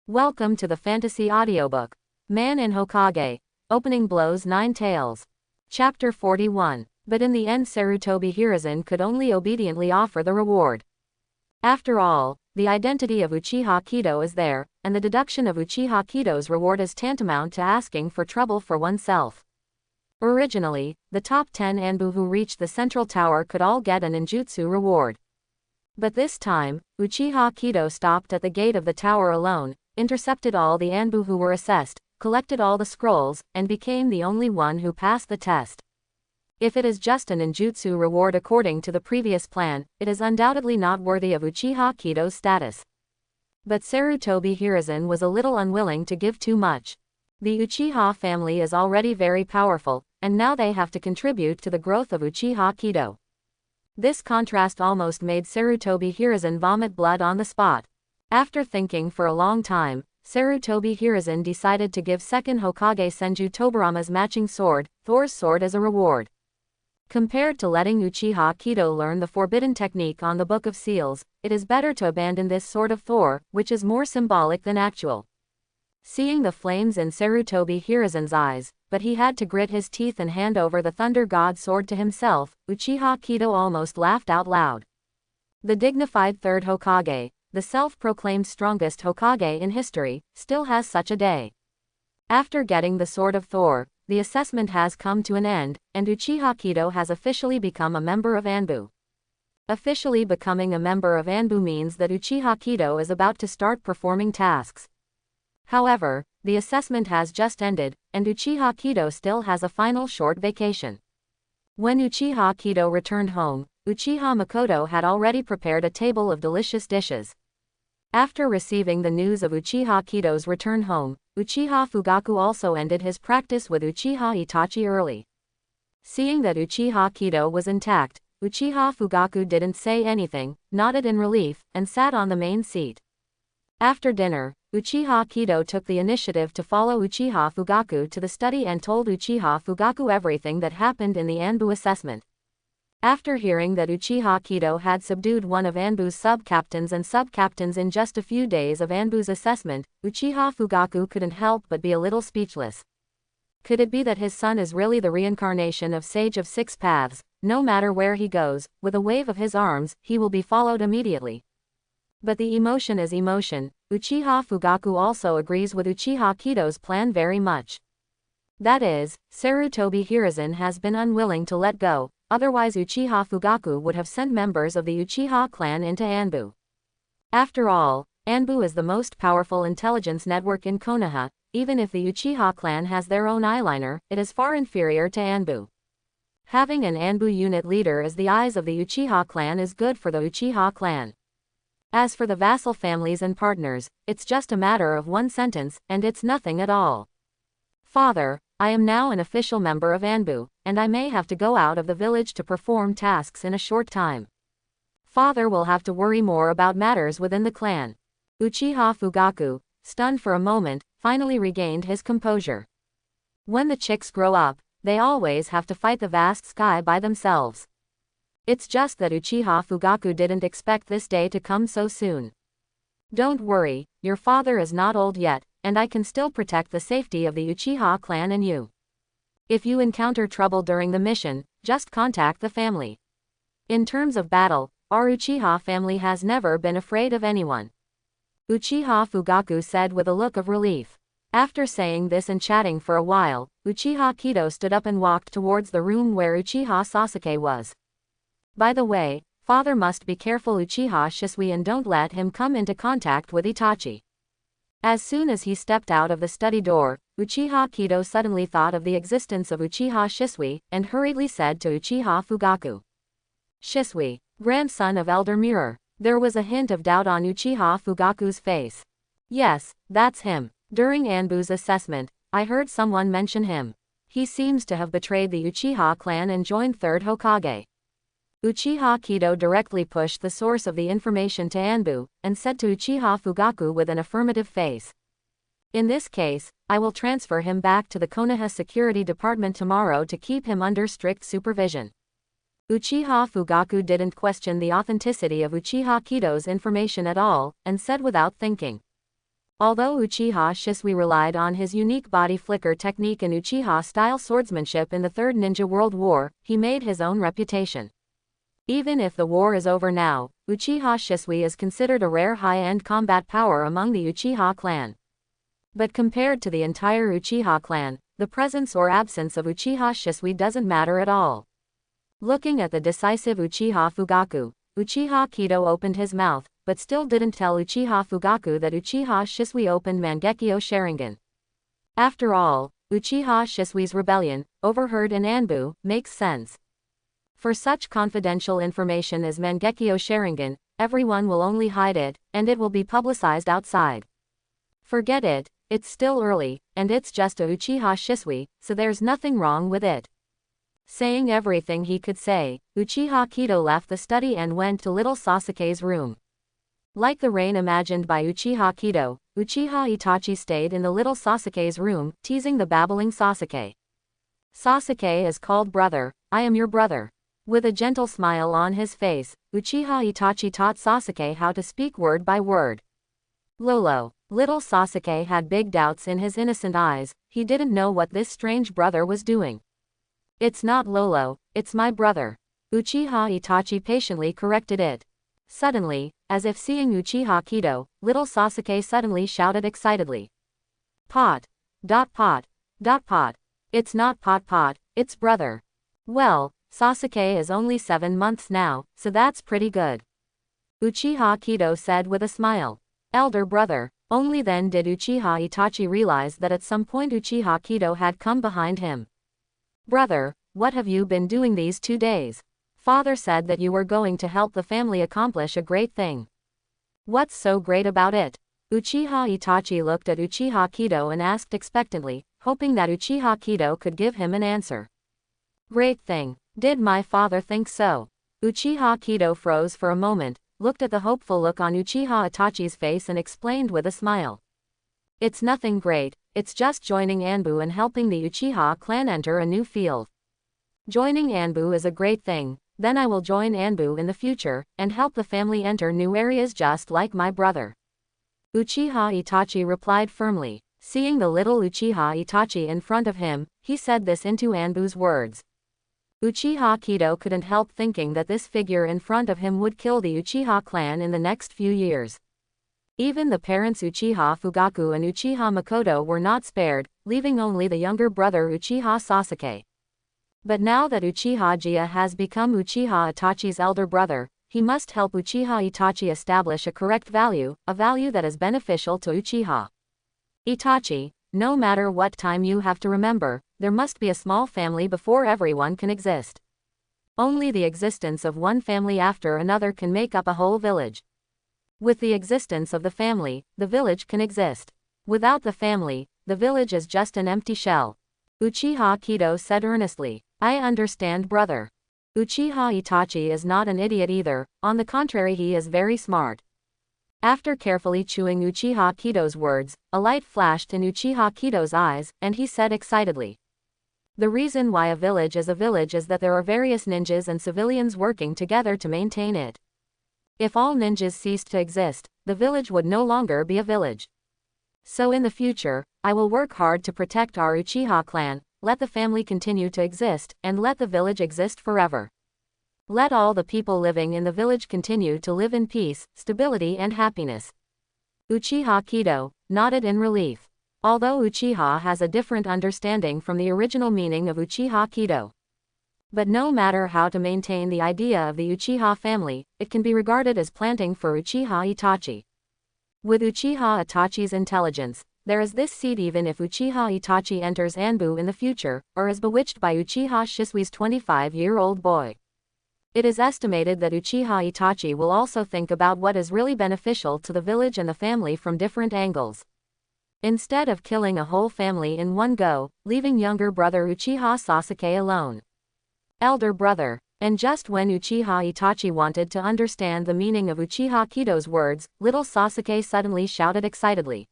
Welcome to the fantasy audiobook. Man in Hokage. Opening blows 9 tails. Chapter 41. But in the end Sarutobi Hiruzen could only obediently offer the reward. After all, the identity of Uchiha Kido is there, and the deduction of Uchiha Kido's reward is tantamount to asking for trouble for oneself. Originally, the top 10 Anbu who reached the central tower could all get an ninjutsu reward. But this time, Uchiha Kido stopped at the gate of the tower alone, intercepted all the Anbu who were assessed, collected all the scrolls, and became the only one who passed the test. If it is just a ninjutsu reward according to the previous plan, it is undoubtedly not worthy of Uchiha Kido's status. But Sarutobi Hiruzen was a little unwilling to give too much. The Uchiha family is already very powerful, and now they have to contribute to the growth of Uchiha Kido. This contrast almost made Sarutobi Hiruzen vomit blood on the spot. After thinking for a long time, Sarutobi Hiruzen decided to give second Hokage Senju Tobirama's matching sword, Thor's sword, as a reward. Compared to letting Uchiha Kido learn the forbidden technique on the Book of Seals, it is better to abandon this sword of Thor, which is more symbolic than actual. Seeing the flames in Sarutobi Hiruzen's eyes, but he had to grit his teeth and hand over the Thunder God sword to himself, Uchiha Kido almost laughed out loud. The dignified third Hokage, the self-proclaimed strongest Hokage in history, still has such a day. After getting the Sword of Thor, the assessment has come to an end, and Uchiha Kido has officially become a member of Anbu. Officially becoming a member of Anbu means that Uchiha Kido is about to start performing tasks. However, the assessment has just ended, and Uchiha Kido still has a final short vacation. When Uchiha Kido returned home, Uchiha Makoto had already prepared a table of delicious dishes. After receiving the news of Uchiha Kido's return home, Uchiha Fugaku also ended his practice with Uchiha Itachi early. Seeing that Uchiha Kido was intact, Uchiha Fugaku didn't say anything, nodded in relief, and sat on the main seat. After dinner, Uchiha Kido took the initiative to follow Uchiha Fugaku to the study and told Uchiha Fugaku everything that happened in the Anbu assessment. After hearing that Uchiha Kido had subdued one of Anbu's sub-captains and sub-captains in just a few days of Anbu's assessment, Uchiha Fugaku couldn't help but be a little speechless. Could it be that his son is really the reincarnation of Sage of Six Paths? No matter where he goes, with a wave of his arms, he will be followed immediately. But the emotion is emotion. Uchiha Fugaku also agrees with Uchiha Kido's plan very much. That is, Sarutobi Hiruzen has been unwilling to let go, otherwise Uchiha Fugaku would have sent members of the Uchiha clan into Anbu. After all, Anbu is the most powerful intelligence network in Konoha. Even if the Uchiha clan has their own eyeliner, it is far inferior to Anbu. Having an Anbu unit leader as the eyes of the Uchiha clan is good for the Uchiha clan. As for the vassal families and partners, it's just a matter of one sentence, and it's nothing at all. Father, I am now an official member of Anbu, and I may have to go out of the village to perform tasks in a short time. Father will have to worry more about matters within the clan. Uchiha Fugaku, stunned for a moment, finally regained his composure. When the chicks grow up, they always have to fight the vast sky by themselves. It's just that Uchiha Fugaku didn't expect this day to come so soon. Don't worry, your father is not old yet, and I can still protect the safety of the Uchiha clan and you. If you encounter trouble during the mission, just contact the family. In terms of battle, our Uchiha family has never been afraid of anyone. Uchiha Fugaku said with a look of relief. After saying this and chatting for a while, Uchiha Kido stood up and walked towards the room where Uchiha Sasuke was. By the way, father must be careful Uchiha Shisui and don't let him come into contact with Itachi. As soon as he stepped out of the study door, Uchiha Kido suddenly thought of the existence of Uchiha Shisui, and hurriedly said to Uchiha Fugaku. Shisui, grandson of Elder Mirror. There was a hint of doubt on Uchiha Fugaku's face. Yes, that's him. During Anbu's assessment, I heard someone mention him. He seems to have betrayed the Uchiha clan and joined third Hokage. Uchiha Kido directly pushed the source of the information to Anbu, and said to Uchiha Fugaku with an affirmative face. In this case, I will transfer him back to the Konoha Security Department tomorrow to keep him under strict supervision. Uchiha Fugaku didn't question the authenticity of Uchiha Kido's information at all, and said without thinking. Although Uchiha Shisui relied on his unique body flicker technique and Uchiha-style swordsmanship in the Third Ninja World War, he made his own reputation. Even if the war is over now, Uchiha Shisui is considered a rare high-end combat power among the Uchiha clan. But compared to the entire Uchiha clan, the presence or absence of Uchiha Shisui doesn't matter at all. Looking at the decisive Uchiha Fugaku, Uchiha Kido opened his mouth, but still didn't tell Uchiha Fugaku that Uchiha Shisui opened Mangekyo Sharingan. After all, Uchiha Shisui's rebellion, overheard in Anbu, makes sense. For such confidential information as Mangekyo Sharingan, everyone will only hide it, and it will be publicized outside. Forget it, it's still early, and it's just a Uchiha Shisui, so there's nothing wrong with it. Saying everything he could say, Uchiha Kido left the study and went to little Sasuke's room. Like the rain imagined by Uchiha Kido, Uchiha Itachi stayed in the little Sasuke's room, teasing the babbling Sasuke. Sasuke is called brother, I am your brother. With a gentle smile on his face, Uchiha Itachi taught Sasuke how to speak word by word. Lolo. Little Sasuke had big doubts in his innocent eyes, he didn't know what this strange brother was doing. It's not Lolo, it's my brother. Uchiha Itachi patiently corrected it. Suddenly, as if seeing Uchiha Kido, little Sasuke suddenly shouted excitedly. Pot. Pot. Pot. It's not pot, it's brother. Well, Sasuke is only 7 months now, so that's pretty good. Uchiha Kido said with a smile. Elder brother. Only then did Uchiha Itachi realize that at some point Uchiha Kido had come behind him. Brother, what have you been doing these 2 days? Father said that you were going to help the family accomplish a great thing. What's so great about it? Uchiha Itachi looked at Uchiha Kido and asked expectantly, hoping that Uchiha Kido could give him an answer. Great thing. Did my father think so? Uchiha Kido froze for a moment, looked at the hopeful look on Uchiha Itachi's face and explained with a smile. It's nothing great, it's just joining Anbu and helping the Uchiha clan enter a new field. Joining Anbu is a great thing, then I will join Anbu in the future, and help the family enter new areas just like my brother. Uchiha Itachi replied firmly. Seeing the little Uchiha Itachi in front of him, he said this into Anbu's words. Uchiha Kido couldn't help thinking that this figure in front of him would kill the Uchiha clan in the next few years. Even the parents Uchiha Fugaku and Uchiha Makoto were not spared, leaving only the younger brother Uchiha Sasuke. But now that Uchiha Jia has become Uchiha Itachi's elder brother, he must help Uchiha Itachi establish a correct value, a value that is beneficial to Uchiha. Itachi, no matter what time you have to remember, there must be a small family before everyone can exist. Only the existence of one family after another can make up a whole village. With the existence of the family, the village can exist. Without the family, the village is just an empty shell. Uchiha Kido said earnestly. I understand, brother. Uchiha Itachi is not an idiot either, on the contrary he is very smart. After carefully chewing Uchiha Kido's words, a light flashed in Uchiha Kido's eyes, and he said excitedly. The reason why a village is that there are various ninjas and civilians working together to maintain it. If all ninjas ceased to exist, the village would no longer be a village. So in the future, I will work hard to protect our Uchiha clan, let the family continue to exist, and let the village exist forever. Let all the people living in the village continue to live in peace, stability and happiness. Uchiha Kido nodded in relief. Although Uchiha has a different understanding from the original meaning of Uchiha Kido. But no matter how to maintain the idea of the Uchiha family, it can be regarded as planting for Uchiha Itachi. With Uchiha Itachi's intelligence, there is this seed even if Uchiha Itachi enters Anbu in the future, or is bewitched by Uchiha Shisui's 25-year-old boy. It is estimated that Uchiha Itachi will also think about what is really beneficial to the village and the family from different angles. Instead of killing a whole family in one go, leaving younger brother Uchiha Sasuke alone. Elder brother. And just when Uchiha Itachi wanted to understand the meaning of Uchiha Kido's words, little Sasuke suddenly shouted excitedly.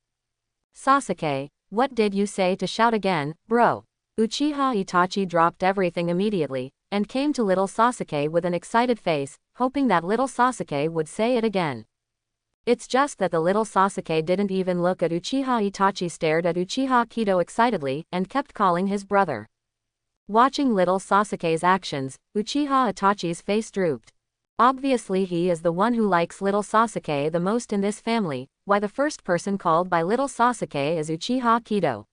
Sasuke, what did you say to shout again, bro? Uchiha Itachi dropped everything immediately, and came to little Sasuke with an excited face, hoping that little Sasuke would say it again. It's just that the little Sasuke didn't even look at Uchiha Itachi, stared at Uchiha Kido excitedly, and kept calling his brother. Watching little Sasuke's actions, Uchiha Itachi's face drooped. Obviously he is the one who likes little Sasuke the most in this family. Why the first person called by little Sasuke is Uchiha Kido.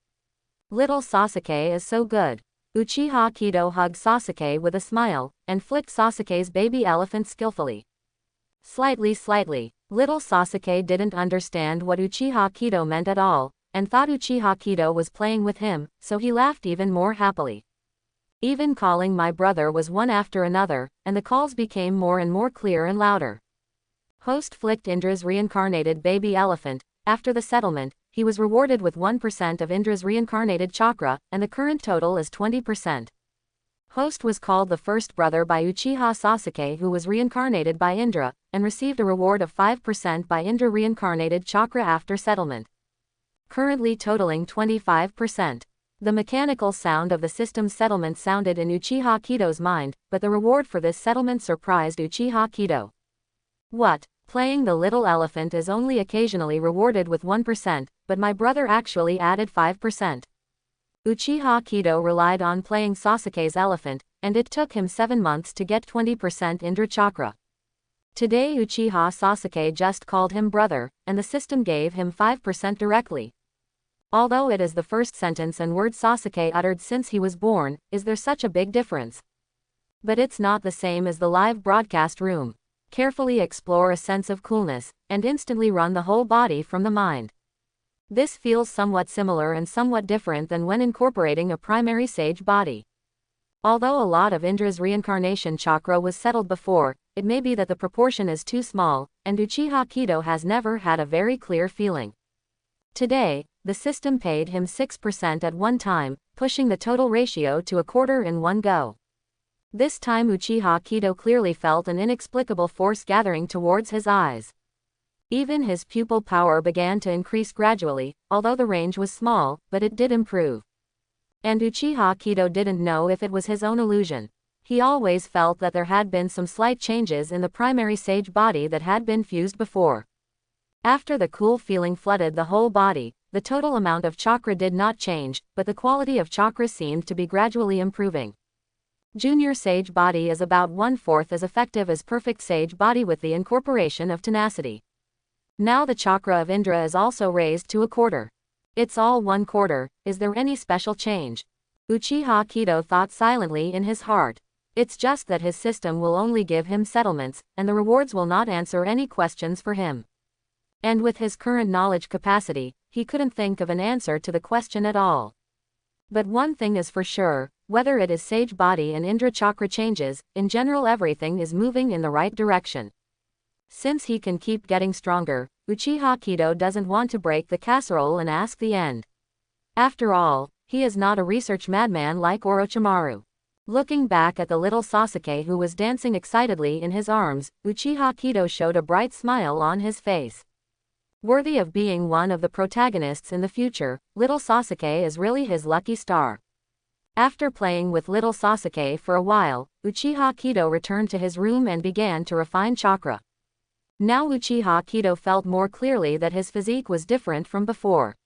Little Sasuke is so good. Uchiha Kido hugged Sasuke with a smile, and flicked Sasuke's baby elephant skillfully. Slightly. Little Sasuke didn't understand what Uchiha Kido meant at all, and thought Uchiha Kido was playing with him, so he laughed even more happily. Even calling my brother was one after another, and the calls became more and more clear and louder. Host flicked Indra's reincarnated baby elephant. After the settlement, he was rewarded with 1% of Indra's reincarnated chakra, and the current total is 20%. Host was called the first brother by Uchiha Sasuke, who was reincarnated by Indra, and received a reward of 5% by Indra reincarnated chakra after settlement. Currently totaling 25%. The mechanical sound of the system's settlement sounded in Uchiha Kido's mind, but the reward for this settlement surprised Uchiha Kido. What? Playing the little elephant is only occasionally rewarded with 1%, but my brother actually added 5%. Uchiha Kido relied on playing Sasuke's elephant, and it took him 7 months to get 20% Indra chakra. Today Uchiha Sasuke just called him brother, and the system gave him 5% directly. Although it is the first sentence and word Sasuke uttered since he was born, is there such a big difference? But it's not the same as the live broadcast room. Carefully explore a sense of coolness, and instantly run the whole body from the mind. This feels somewhat similar and somewhat different than when incorporating a primary sage body. Although a lot of Indra's reincarnation chakra was settled before, it may be that the proportion is too small, and Uchiha Kido has never had a very clear feeling. Today, the system paid him 6% at one time, pushing the total ratio to a quarter in one go. This time Uchiha Kido clearly felt an inexplicable force gathering towards his eyes. Even his pupil power began to increase gradually, although the range was small, but it did improve. And Uchiha Kido didn't know if it was his own illusion. He always felt that there had been some slight changes in the primary sage body that had been fused before. After the cool feeling flooded the whole body, the total amount of chakra did not change, but the quality of chakra seemed to be gradually improving. Junior sage body is about 1/4 as effective as perfect sage body with the incorporation of tenacity. Now the chakra of Indra is also raised to a quarter. It's all 1/4, is there any special change? Uchiha Kido thought silently in his heart. It's just that his system will only give him settlements, and the rewards will not answer any questions for him. And with his current knowledge capacity, he couldn't think of an answer to the question at all. But one thing is for sure, whether it is sage body and Indra chakra changes, in general everything is moving in the right direction. Since he can keep getting stronger, Uchiha Kido doesn't want to break the casserole and ask the end. After all, he is not a research madman like Orochimaru. Looking back at the little Sasuke who was dancing excitedly in his arms, Uchiha Kido showed a bright smile on his face. Worthy of being one of the protagonists in the future, little Sasuke is really his lucky star. After playing with little Sasuke for a while, Uchiha Kido returned to his room and began to refine chakra. Now Uchiha Kido felt more clearly that his physique was different from before.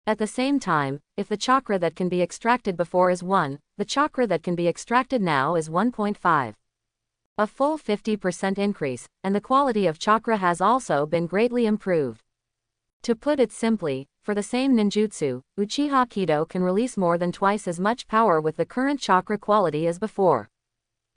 At the same time, if the chakra that can be extracted before is 1, the chakra that can be extracted now is 1.5. A full 50% increase, and the quality of chakra has also been greatly improved. To put it simply, for the same ninjutsu, Uchiha Kido can release more than twice as much power with the current chakra quality as before.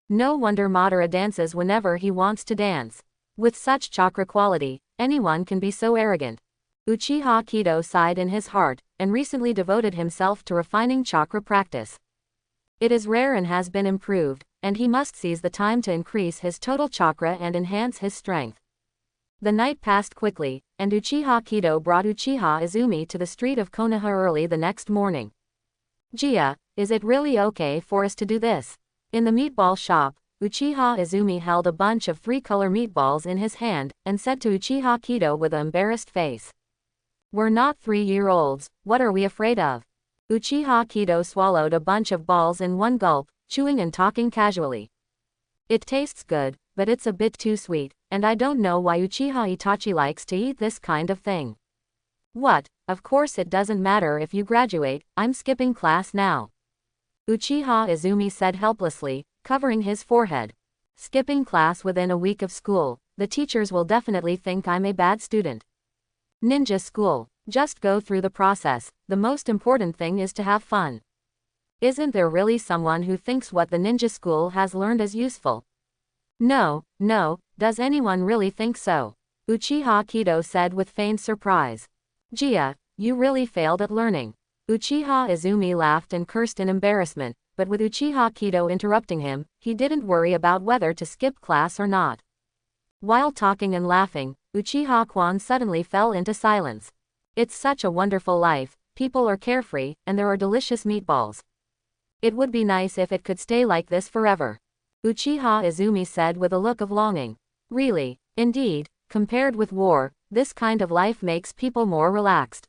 No wonder Madara dances whenever he wants to dance. With such chakra quality, anyone can be so arrogant. Uchiha Kido sighed in his heart, and recently devoted himself to refining chakra practice. It is rare and has been improved, and he must seize the time to increase his total chakra and enhance his strength. The night passed quickly, and Uchiha Kido brought Uchiha Izumi to the street of Konoha early the next morning. "Gia, is it really okay for us to do this?" In the meatball shop, Uchiha Izumi held a bunch of 3-color meatballs in his hand, and said to Uchiha Kido with an embarrassed face. "We're not 3-year-olds, what are we afraid of?" Uchiha Kido swallowed a bunch of balls in one gulp, chewing and talking casually. "It tastes good, but it's a bit too sweet, and I don't know why Uchiha Itachi likes to eat this kind of thing. What? Of course it doesn't matter if you graduate, I'm skipping class now. Uchiha Izumi said helplessly, covering his forehead. Skipping class within a week of school, the teachers will definitely think I'm a bad student. Ninja school. Just go through the process, the most important thing is to have fun. Isn't there really someone who thinks what the ninja school has learned is useful? No, does anyone really think so? Uchiha Kido said with feigned surprise. Gia, you really failed at learning. Uchiha Izumi laughed and cursed in embarrassment, but with Uchiha Kido interrupting him, he didn't worry about whether to skip class or not. While talking and laughing, Uchiha Kwan suddenly fell into silence. It's such a wonderful life, people are carefree, and there are delicious meatballs. It would be nice if it could stay like this forever. Uchiha Izumi said with a look of longing. Really, indeed, compared with war, this kind of life makes people more relaxed.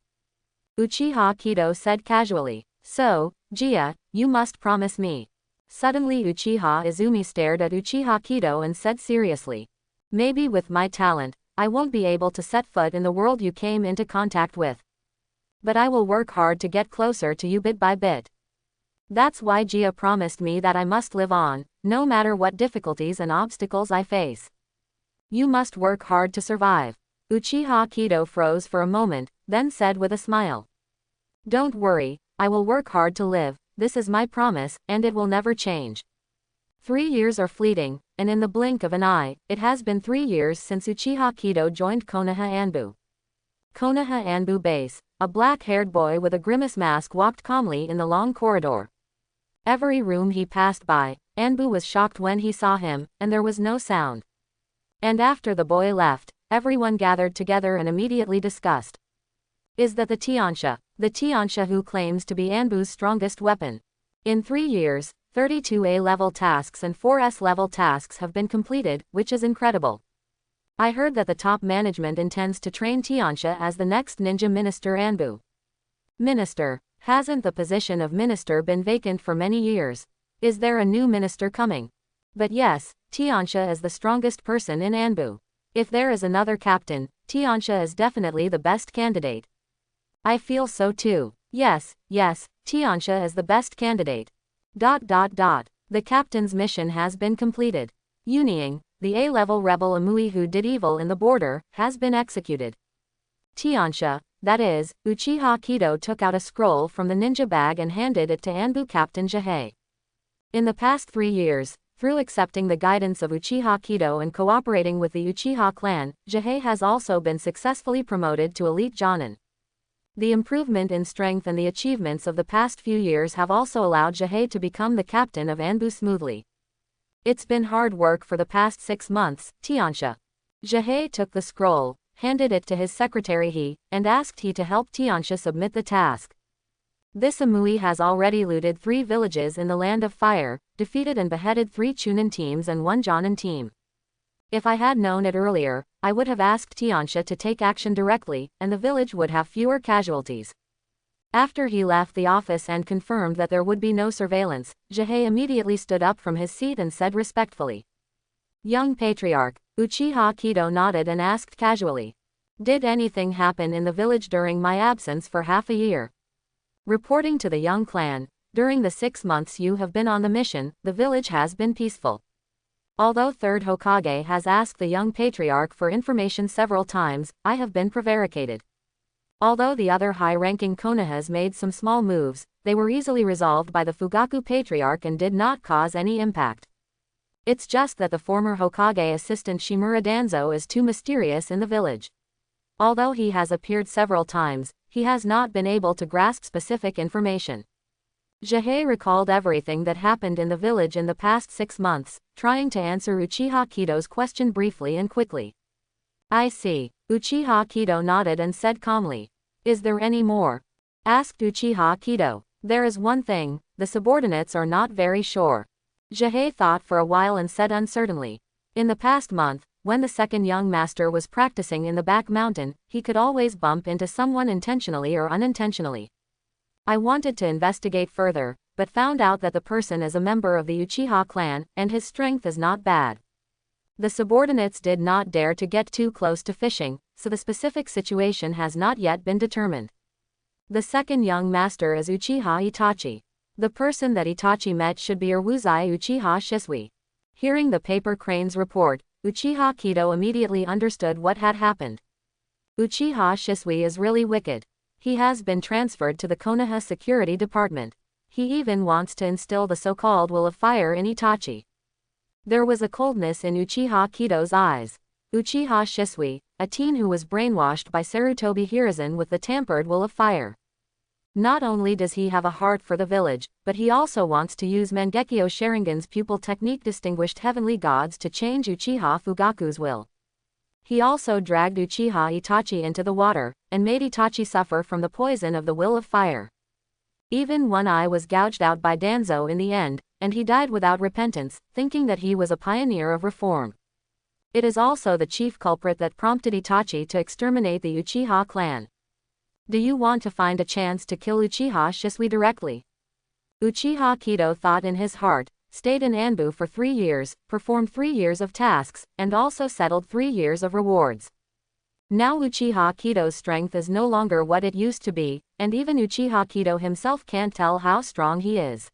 Uchiha Kido said casually. So, Gia, you must promise me. Suddenly Uchiha Izumi stared at Uchiha Kido and said seriously. Maybe with my talent, I won't be able to set foot in the world you came into contact with. But I will work hard to get closer to you bit by bit. That's why Gia promised me that I must live on, no matter what difficulties and obstacles I face. You must work hard to survive. Uchiha Kido froze for a moment, then said with a smile. Don't worry, I will work hard to live, this is my promise, and it will never change. 3 years are fleeting, and in the blink of an eye, it has been 3 years since Uchiha Kido joined Konoha Anbu. Konoha Anbu base, a black-haired boy with a grimace mask walked calmly in the long corridor. Every room he passed by, Anbu was shocked when he saw him, and there was no sound. And after the boy left, everyone gathered together and immediately discussed. Is that the Tiansha who claims to be Anbu's strongest weapon? In 3 years, 32 A-level tasks and 4 S-level tasks have been completed, which is incredible. I heard that the top management intends to train Tiansha as the next ninja minister Anbu. Minister? Hasn't the position of minister been vacant for many years? Is there a new minister coming? But yes, Tiansha is the strongest person in Anbu. If there is another captain, Tiansha is definitely the best candidate. I feel so too. Yes, Tiansha is the best candidate. ... The captain's mission has been completed. Yunying, the A-level rebel Amui who did evil in the border, has been executed. Tiansha, that is, Uchiha Kido took out a scroll from the ninja bag and handed it to Anbu Captain Jihei. In the past 3 years, through accepting the guidance of Uchiha Kido and cooperating with the Uchiha clan, Jihei has also been successfully promoted to elite Jonin. The improvement in strength and the achievements of the past few years have also allowed Jihei to become the captain of Anbu smoothly. It's been hard work for the past 6 months, Tiansha. Jihei took the scroll, handed it to his secretary He, and asked He to help Tiansha submit the task. This Amui has already looted 3 villages in the Land of Fire, defeated and beheaded 3 Chunin teams and 1 Jonin team. If I had known it earlier, I would have asked Tiansha to take action directly, and the village would have fewer casualties. After he left the office and confirmed that there would be no surveillance, Jihei immediately stood up from his seat and said respectfully. Young Patriarch. Uchiha Kido nodded and asked casually. Did anything happen in the village during my absence for half a year? Reporting to the young clan, during the 6 months you have been on the mission, the village has been peaceful. Although Third Hokage has asked the young patriarch for information several times, I have been prevaricated. Although the other high-ranking Konohas made some small moves, they were easily resolved by the Fugaku patriarch and did not cause any impact. It's just that the former Hokage assistant Shimura Danzo is too mysterious in the village. Although he has appeared several times, he has not been able to grasp specific information. Jihei recalled everything that happened in the village in the past 6 months, trying to answer Uchiha Kido's question briefly and quickly. I see. Uchiha Kido nodded and said calmly. Is there any more? Asked Uchiha Kido. There is one thing, the subordinates are not very sure. Jihei thought for a while and said uncertainly. In the past month, when the second young master was practicing in the back mountain, he could always bump into someone intentionally or unintentionally. I wanted to investigate further, but found out that the person is a member of the Uchiha clan, and his strength is not bad. The subordinates did not dare to get too close to fishing, so the specific situation has not yet been determined. The second young master is Uchiha Itachi. The person that Itachi met should be Uruzai Uchiha Shisui. Hearing the paper crane's report, Uchiha Kido immediately understood what had happened. Uchiha Shisui is really wicked. He has been transferred to the Konoha Security Department. He even wants to instill the so-called will of fire in Itachi. There was a coldness in Uchiha Kido's eyes. Uchiha Shisui, a teen who was brainwashed by Sarutobi Hiruzen with the tampered will of fire. Not only does he have a heart for the village, but he also wants to use Mangekyo Sharingan's pupil technique distinguished heavenly gods to change Uchiha Fugaku's will. He also dragged Uchiha Itachi into the water, and made Itachi suffer from the poison of the will of fire. Even one eye was gouged out by Danzo in the end, and he died without repentance, thinking that he was a pioneer of reform. It is also the chief culprit that prompted Itachi to exterminate the Uchiha clan. Do you want to find a chance to kill Uchiha Shisui directly? Uchiha Kido thought in his heart, stayed in Anbu for 3 years, performed 3 years of tasks, and also settled 3 years of rewards. Now Uchiha Kido's strength is no longer what it used to be, and even Uchiha Kido himself can't tell how strong he is.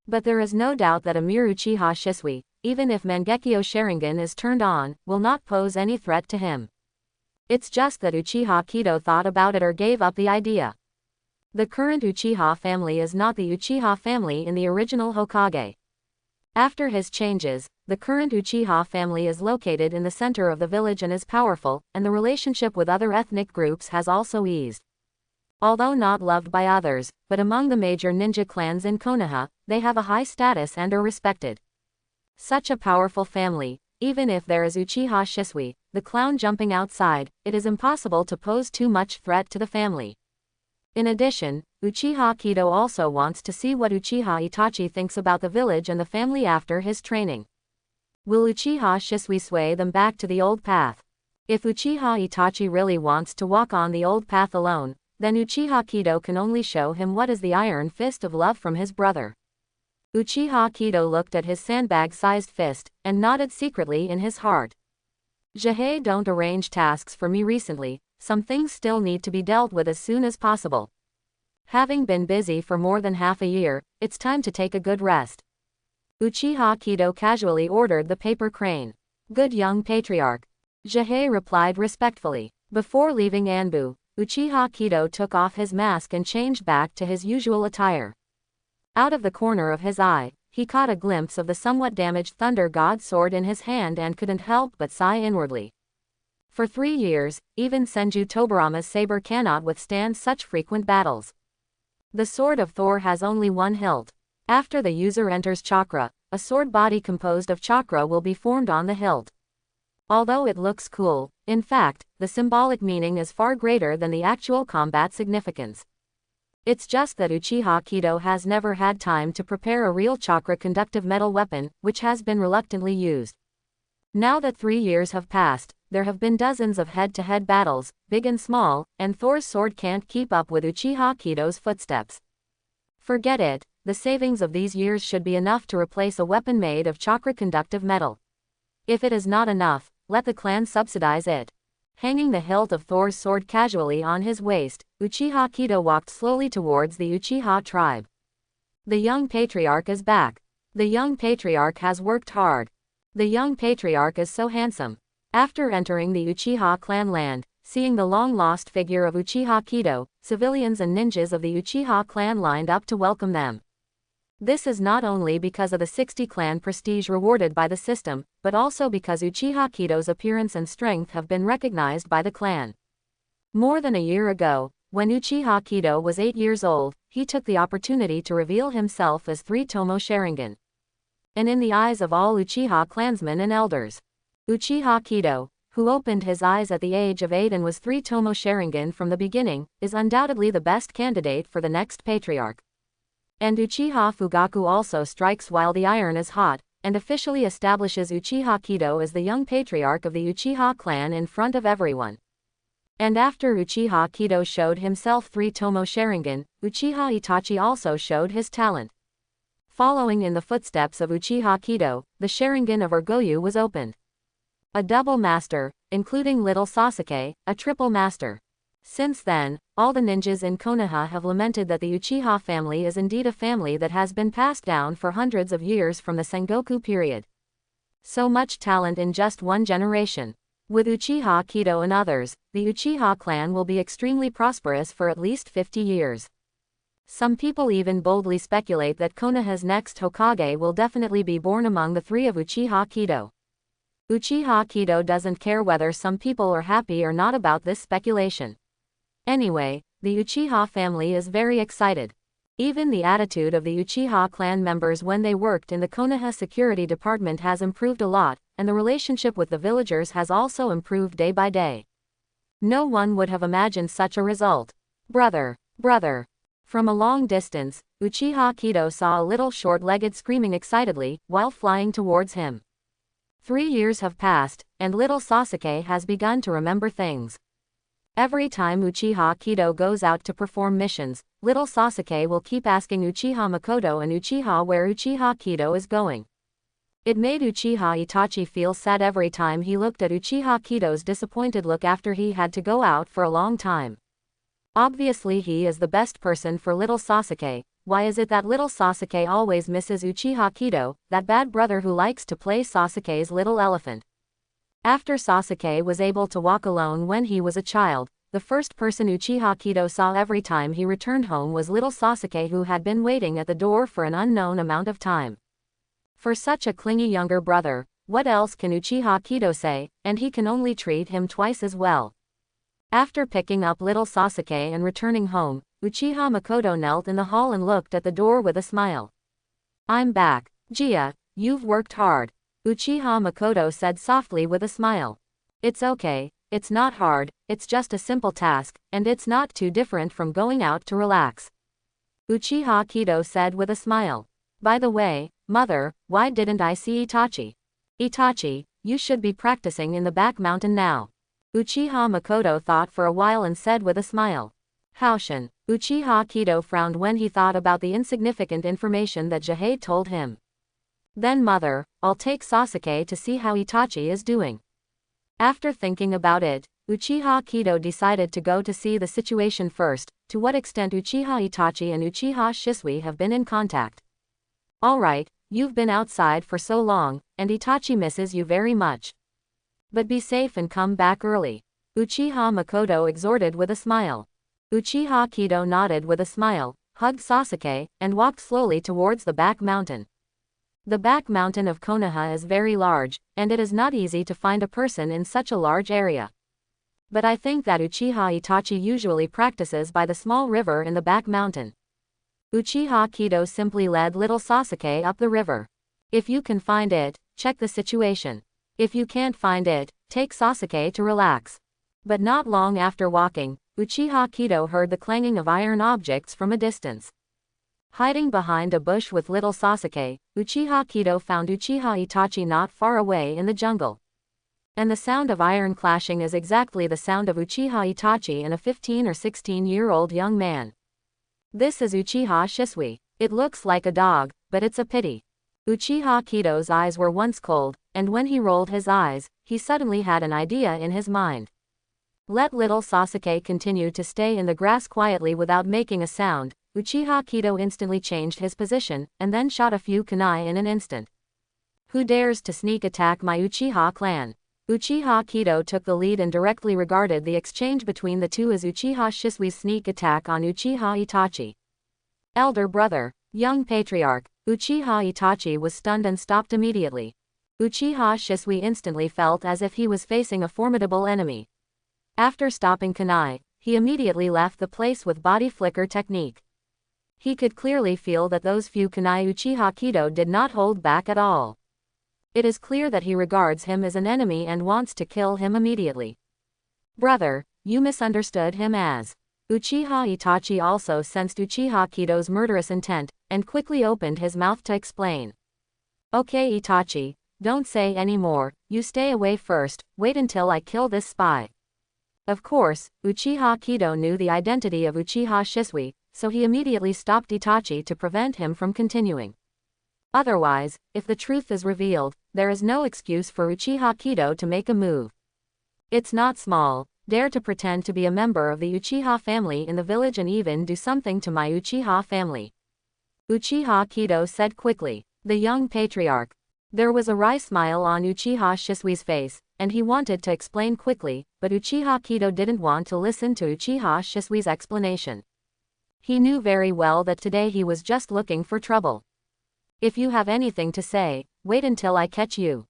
But there is no doubt that a mere Uchiha Shisui, even if Mangekyo Sharingan is turned on, will not pose any threat to him. It's just that Uchiha Kido thought about it or gave up the idea. The current Uchiha family is not the Uchiha family in the original Hokage. After his changes, the current Uchiha family is located in the center of the village and is powerful, and the relationship with other ethnic groups has also eased. Although not loved by others, but among the major ninja clans in Konoha, they have a high status and are respected. Such a powerful family, even if there is Uchiha Shisui, the clown jumping outside, it is impossible to pose too much threat to the family. In addition, Uchiha Kido also wants to see what Uchiha Itachi thinks about the village and the family after his training. Will Uchiha Shisui sway them back to the old path? If Uchiha Itachi really wants to walk on the old path alone, then Uchiha Kido can only show him what is the iron fist of love from his brother. Uchiha Kido looked at his sandbag-sized fist, and nodded secretly in his heart. Jihei don't arrange tasks for me recently, some things still need to be dealt with as soon as possible. Having been busy for more than half a year, it's time to take a good rest. Uchiha Kido casually ordered the paper crane. Good young patriarch. Jihei replied respectfully. Before leaving Anbu, Uchiha Kido took off his mask and changed back to his usual attire. Out of the corner of his eye, he caught a glimpse of the somewhat damaged Thunder God sword in his hand and couldn't help but sigh inwardly. For 3 years, even Senju Tobarama's saber cannot withstand such frequent battles. The sword of Thor has only one hilt. After the user enters chakra, a sword body composed of chakra will be formed on the hilt. Although it looks cool, in fact, the symbolic meaning is far greater than the actual combat significance. It's just that Uchiha Kido has never had time to prepare a real chakra-conductive metal weapon, which has been reluctantly used. Now that 3 years have passed, there have been dozens of head-to-head battles, big and small, and Thor's sword can't keep up with Uchiha Kido's footsteps. Forget it, the savings of these years should be enough to replace a weapon made of chakra-conductive metal. If it is not enough, let the clan subsidize it. Hanging the hilt of Thor's sword casually on his waist, Uchiha Kido walked slowly towards the Uchiha tribe. The young patriarch is back. The young patriarch has worked hard. The young patriarch is so handsome. After entering the Uchiha clan land, seeing the long-lost figure of Uchiha Kido, civilians and ninjas of the Uchiha clan lined up to welcome them. This is not only because of the 60 clan prestige rewarded by the system, but also because Uchiha Kido's appearance and strength have been recognized by the clan. More than a year ago, when Uchiha Kido was 8 years old, he took the opportunity to reveal himself as 3 Tomo Sharingan. And in the eyes of all Uchiha clansmen and elders, Uchiha Kido, who opened his eyes at the age of 8 and was 3 Tomo Sharingan from the beginning, is undoubtedly the best candidate for the next patriarch. And Uchiha Fugaku also strikes while the iron is hot, and officially establishes Uchiha Kido as the young patriarch of the Uchiha clan in front of everyone. And after Uchiha Kido showed himself 3 Tomo Sharingan, Uchiha Itachi also showed his talent. Following in the footsteps of Uchiha Kido, the Sharingan of Urgoyu was opened. A double master, including little Sasuke, a triple master. Since then, all the ninjas in Konoha have lamented that the Uchiha family is indeed a family that has been passed down for hundreds of years from the Sengoku period. So much talent in just one generation. With Uchiha Kido and others, the Uchiha clan will be extremely prosperous for at least 50 years. Some people even boldly speculate that Konoha's next Hokage will definitely be born among the three of Uchiha Kido. Uchiha Kido doesn't care whether some people are happy or not about this speculation. Anyway, the Uchiha family is very excited. Even the attitude of the Uchiha clan members when they worked in the Konoha security department has improved a lot, and the relationship with the villagers has also improved day by day. No one would have imagined such a result. Brother! Brother! From a long distance, Uchiha Kido saw a little short-legged screaming excitedly, while flying towards him. 3 years have passed, and little Sasuke has begun to remember things. Every time Uchiha Kido goes out to perform missions, little Sasuke will keep asking Uchiha Makoto and Uchiha where Uchiha Kido is going. It made Uchiha Itachi feel sad every time he looked at Uchiha Kido's disappointed look after he had to go out for a long time. Obviously he is the best person for little Sasuke. Why is it that little Sasuke always misses Uchiha Kido, that bad brother who likes to play Sasuke's little elephant? After Sasuke was able to walk alone when he was a child, the first person Uchiha Kido saw every time he returned home was little Sasuke, who had been waiting at the door for an unknown amount of time. For such a clingy younger brother, what else can Uchiha Kido say, and he can only treat him twice as well. After picking up little Sasuke and returning home, Uchiha Makoto knelt in the hall and looked at the door with a smile. "I'm back, Jia, you've worked hard," Uchiha Makoto said softly with a smile. "It's okay, it's not hard, it's just a simple task, and it's not too different from going out to relax," Uchiha Kido said with a smile. "By the way, mother, why didn't I see Itachi? Itachi, you should be practicing in the back mountain now." Uchiha Makoto thought for a while and said with a smile. "Haushin." Uchiha Kido frowned when he thought about the insignificant information that Jihei told him. "Then mother, I'll take Sasuke to see how Itachi is doing." After thinking about it, Uchiha Kido decided to go to see the situation first, to what extent Uchiha Itachi and Uchiha Shisui have been in contact. "Alright, you've been outside for so long, and Itachi misses you very much. But be safe and come back early," Uchiha Makoto exhorted with a smile. Uchiha Kido nodded with a smile, hugged Sasuke, and walked slowly towards the back mountain. The back mountain of Konoha is very large, and it is not easy to find a person in such a large area. But I think that Uchiha Itachi usually practices by the small river in the back mountain. Uchiha Kido simply led little Sasuke up the river. "If you can find it, check the situation. If you can't find it, take Sasuke to relax." But not long after walking, Uchiha Kido heard the clanging of iron objects from a distance. Hiding behind a bush with little Sasuke, Uchiha Kido found Uchiha Itachi not far away in the jungle. And the sound of iron clashing is exactly the sound of Uchiha Itachi and a 15 or 16-year-old young man. This is Uchiha Shisui. It looks like a dog, but it's a pity. Uchiha Kido's eyes were once cold, and when he rolled his eyes, he suddenly had an idea in his mind. Let little Sasuke continue to stay in the grass quietly without making a sound. Uchiha Kido instantly changed his position, and then shot a few kunai in an instant. "Who dares to sneak attack my Uchiha clan?" Uchiha Kido took the lead and directly regarded the exchange between the two as Uchiha Shisui's sneak attack on Uchiha Itachi. "Elder brother, young patriarch." Uchiha Itachi was stunned and stopped immediately. Uchiha Shisui instantly felt as if he was facing a formidable enemy. After stopping kunai, he immediately left the place with body flicker technique. He could clearly feel that those few kunai Uchiha Kido did not hold back at all. It is clear that he regards him as an enemy and wants to kill him immediately. "Brother, you misunderstood him as..." Uchiha Itachi also sensed Uchiha Kido's murderous intent, and quickly opened his mouth to explain. "Okay Itachi, don't say any more, you stay away first, wait until I kill this spy." Of course, Uchiha Kido knew the identity of Uchiha Shisui, so he immediately stopped Itachi to prevent him from continuing. Otherwise, if the truth is revealed, there is no excuse for Uchiha Kido to make a move. It's not small. Dare to pretend to be a member of the Uchiha family in the village and even do something to my Uchiha family. Uchiha Kido said quickly. The young patriarch. There was a wry smile on Uchiha Shisui's face, and he wanted to explain quickly, but Uchiha Kido didn't want to listen to Uchiha Shisui's explanation. He knew very well that today he was just looking for trouble. If you have anything to say, wait until I catch you.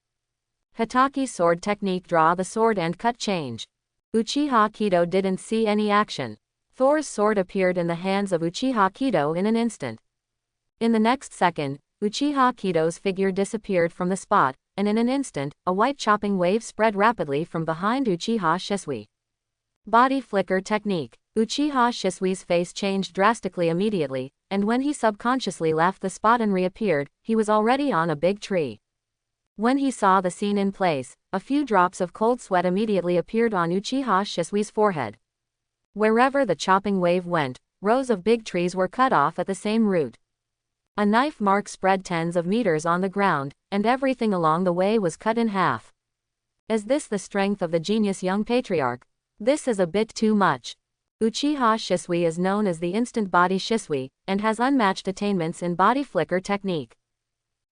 Hitachi's sword technique. Draw the sword and cut change. Uchiha Kido didn't see any action. Thor's sword appeared in the hands of Uchiha Kido in an instant. In the next second, Uchiha Kido's figure disappeared from the spot, and in an instant, a white chopping wave spread rapidly from behind Uchiha Shisui. Body flicker technique. Uchiha Shisui's face changed drastically immediately, and when he subconsciously left the spot and reappeared, he was already on a big tree. When he saw the scene in place, a few drops of cold sweat immediately appeared on Uchiha Shisui's forehead. Wherever the chopping wave went, rows of big trees were cut off at the same route. A knife mark spread tens of meters on the ground, and everything along the way was cut in half. Is this the strength of the genius young patriarch? This is a bit too much. Uchiha Shisui is known as the instant body Shisui, and has unmatched attainments in body flicker technique.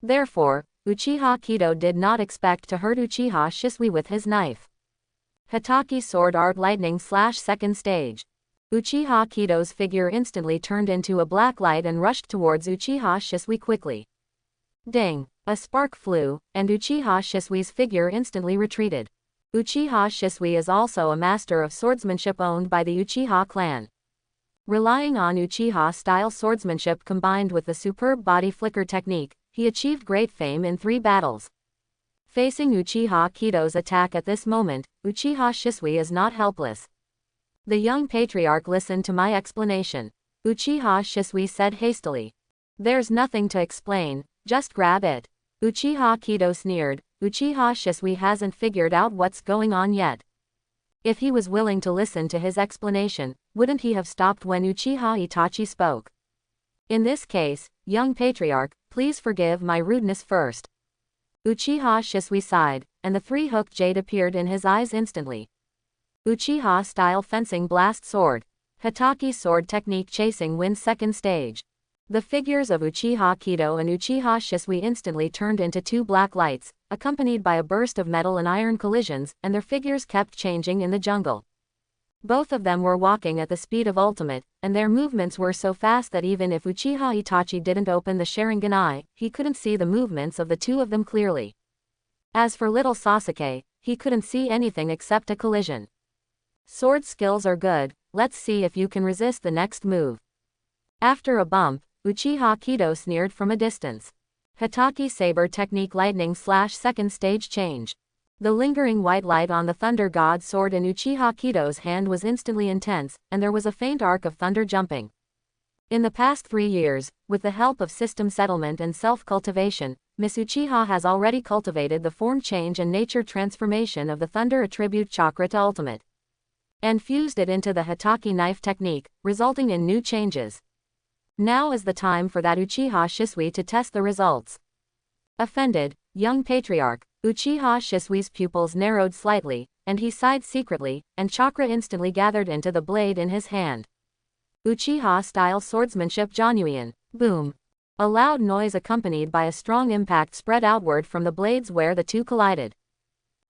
Therefore, Uchiha Kido did not expect to hurt Uchiha Shisui with his knife. Hitachi's sword art lightning slash second stage. Uchiha Kido's figure instantly turned into a black light and rushed towards Uchiha Shisui quickly. Ding! A spark flew, and Uchiha Shisui's figure instantly retreated. Uchiha Shisui is also a master of swordsmanship owned by the Uchiha clan. Relying on Uchiha-style swordsmanship combined with the superb body flicker technique, he achieved great fame in 3 battles. Facing Uchiha Kido's attack at this moment, Uchiha Shisui is not helpless. The young patriarch listened to my explanation. Uchiha Shisui said hastily. There's nothing to explain, just grab it. Uchiha Kido sneered. Uchiha Shisui hasn't figured out what's going on yet. If he was willing to listen to his explanation, wouldn't he have stopped when Uchiha Itachi spoke? In this case, young patriarch, please forgive my rudeness first. Uchiha Shisui sighed, and the 3-hooked jade appeared in his eyes instantly. Uchiha-style fencing blast sword. Hitachi's sword technique chasing wind second stage. The figures of Uchiha Kido and Uchiha Shisui instantly turned into 2 black lights, accompanied by a burst of metal and iron collisions, and their figures kept changing in the jungle. Both of them were walking at the speed of ultimate, and their movements were so fast that even if Uchiha Itachi didn't open the Sharingan eye, he couldn't see the movements of the 2 of them clearly. As for little Sasuke, he couldn't see anything except a collision. Sword skills are good, let's see if you can resist the next move. After a bump, Uchiha Kido sneered from a distance. Hitachi saber technique lightning slash second stage change. The lingering white light on the Thunder God's sword in Uchiha Kido's hand was instantly intense, and there was a faint arc of thunder jumping. In the past 3 years, with the help of system settlement and self-cultivation, Miss Uchiha has already cultivated the form change and nature transformation of the Thunder Attribute Chakra to ultimate, and fused it into the Hitachi knife technique, resulting in new changes. Now is the time for that Uchiha Shisui to test the results. Offended, young patriarch, Uchiha Shisui's pupils narrowed slightly, and he sighed secretly, and chakra instantly gathered into the blade in his hand. Uchiha-style swordsmanship Jonuian. Boom! A loud noise accompanied by a strong impact spread outward from the blades where the 2 collided.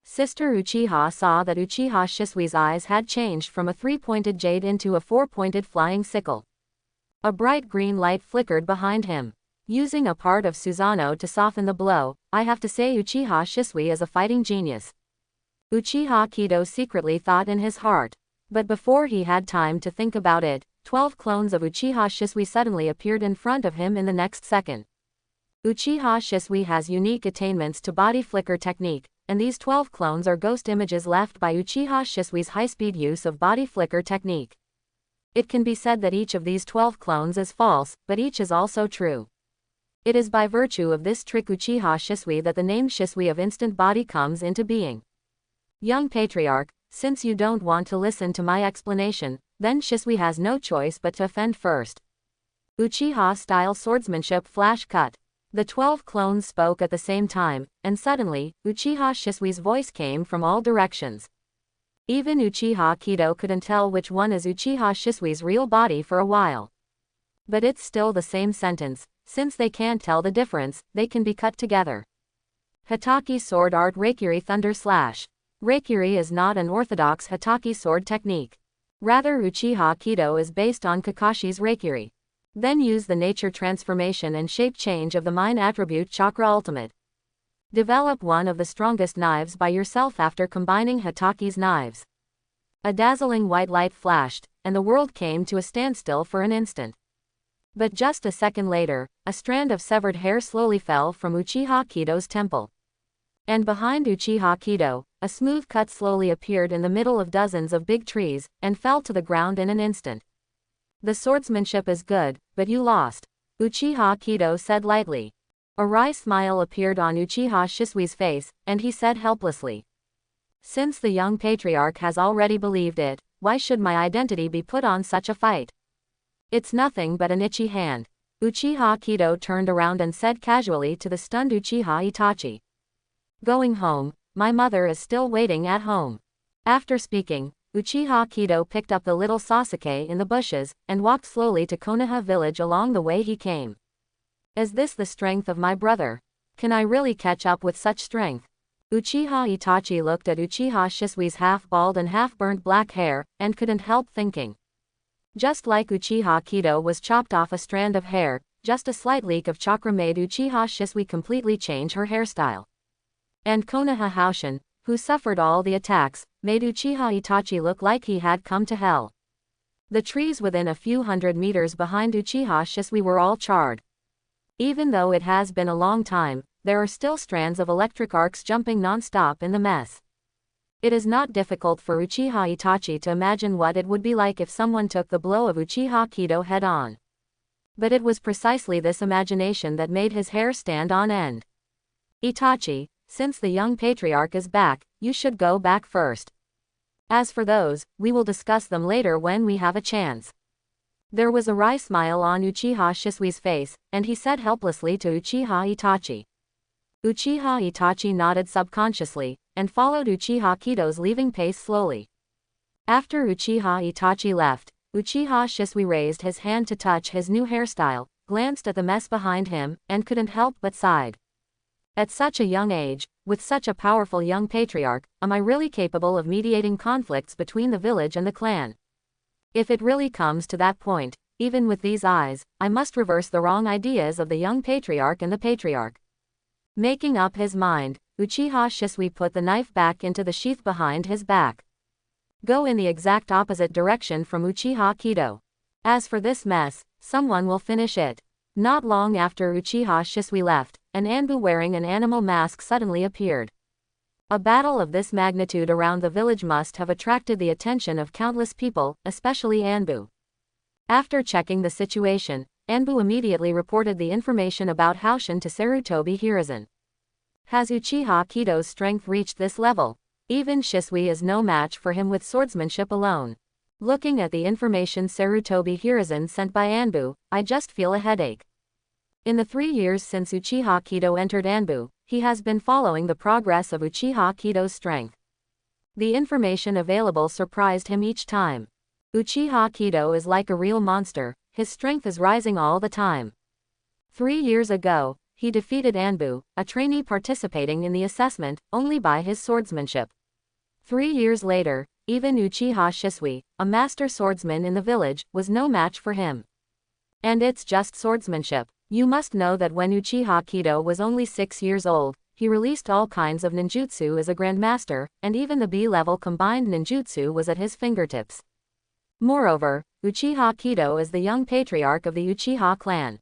Sister Uchiha saw that Uchiha Shisui's eyes had changed from a 3-pointed jade into a 4-pointed flying sickle. A bright green light flickered behind him. Using a part of Susanoo to soften the blow, I have to say Uchiha Shisui is a fighting genius. Uchiha Kido secretly thought in his heart. But before he had time to think about it, 12 clones of Uchiha Shisui suddenly appeared in front of him in the next second. Uchiha Shisui has unique attainments to body flicker technique, and these 12 clones are ghost images left by Uchiha Shisui's high-speed use of body flicker technique. It can be said that each of these 12 clones is false, but each is also true. It is by virtue of this trick Uchiha Shisui that the name Shisui of instant body comes into being. Young patriarch, since you don't want to listen to my explanation, then Shisui has no choice but to offend first. Uchiha-style swordsmanship flash cut. The 12 clones spoke at the same time, and suddenly, Uchiha Shisui's voice came from all directions. Even Uchiha Kido couldn't tell which one is Uchiha Shisui's real body for a while. But it's still the same sentence. Since they can't tell the difference, they can be cut together. Hatake Sword Art Reikiri Thunder Slash. Reikiri is not an orthodox Hatake sword technique. Rather, Uchiha Kido is based on Kakashi's Reikiri. Then use the nature transformation and shape change of the Mind Attribute Chakra Ultimate. Develop one of the strongest knives by yourself after combining Hatake's knives. A dazzling white light flashed, and the world came to a standstill for an instant. But just a second later, a strand of severed hair slowly fell from Uchiha Kido's temple. And behind Uchiha Kido, a smooth cut slowly appeared in the middle of dozens of big trees, and fell to the ground in an instant. The swordsmanship is good, but you lost, Uchiha Kido said lightly. A wry smile appeared on Uchiha Shisui's face, and he said helplessly. Since the young patriarch has already believed it, why should my identity be put on such a fight? It's nothing but an itchy hand. Uchiha Kido turned around and said casually to the stunned Uchiha Itachi. Going home, my mother is still waiting at home. After speaking, Uchiha Kido picked up the little Sasuke in the bushes, and walked slowly to Konoha village along the way he came. Is this the strength of my brother? Can I really catch up with such strength? Uchiha Itachi looked at Uchiha Shisui's half-bald and half-burnt black hair, and couldn't help thinking. Just like Uchiha Kido was chopped off a strand of hair, just a slight leak of chakra made Uchiha Shisui completely change her hairstyle. And Konoha Haushin, who suffered all the attacks, made Uchiha Itachi look like he had come to hell. The trees within a few hundred meters behind Uchiha Shisui were all charred. Even though it has been a long time, there are still strands of electric arcs jumping non-stop in the mess. It is not difficult for Uchiha Itachi to imagine what it would be like if someone took the blow of Uchiha Kido head-on. But it was precisely this imagination that made his hair stand on end. Itachi, since the young patriarch is back, you should go back first. As for those, we will discuss them later when we have a chance. There was a wry smile on Uchiha Shisui's face, and he said helplessly to Uchiha Itachi. Uchiha Itachi nodded subconsciously, and followed Uchiha Kido's leaving pace slowly. After Uchiha Itachi left, Uchiha Shisui raised his hand to touch his new hairstyle, glanced at the mess behind him, and couldn't help but sighed. At such a young age, with such a powerful young patriarch, am I really capable of mediating conflicts between the village and the clan? If it really comes to that point, even with these eyes, I must reverse the wrong ideas of the young patriarch and the patriarch. Making up his mind, Uchiha Shisui put the knife back into the sheath behind his back. Go in the exact opposite direction from Uchiha Kido. As for this mess, someone will finish it. Not long after Uchiha Shisui left, an Anbu wearing an animal mask suddenly appeared. A battle of this magnitude around the village must have attracted the attention of countless people, especially Anbu. After checking the situation, Anbu immediately reported the information about Haushin to Sarutobi Hiruzen. Has Uchiha Kido's strength reached this level? Even Shisui is no match for him with swordsmanship alone. Looking at the information Sarutobi Hiruzen sent by Anbu, I just feel a headache. In the 3 years since Uchiha Kido entered Anbu, he has been following the progress of Uchiha Kido's strength. The information available surprised him each time. Uchiha Kido is like a real monster, his strength is rising all the time. 3 years ago, he defeated Anbu, a trainee participating in the assessment, only by his swordsmanship. 3 years later, even Uchiha Shisui, a master swordsman in the village, was no match for him. And it's just swordsmanship. You must know that when Uchiha Kido was only 6 years old, he released all kinds of ninjutsu as a grandmaster, and even the B-level combined ninjutsu was at his fingertips. Moreover, Uchiha Kido is the young patriarch of the Uchiha clan.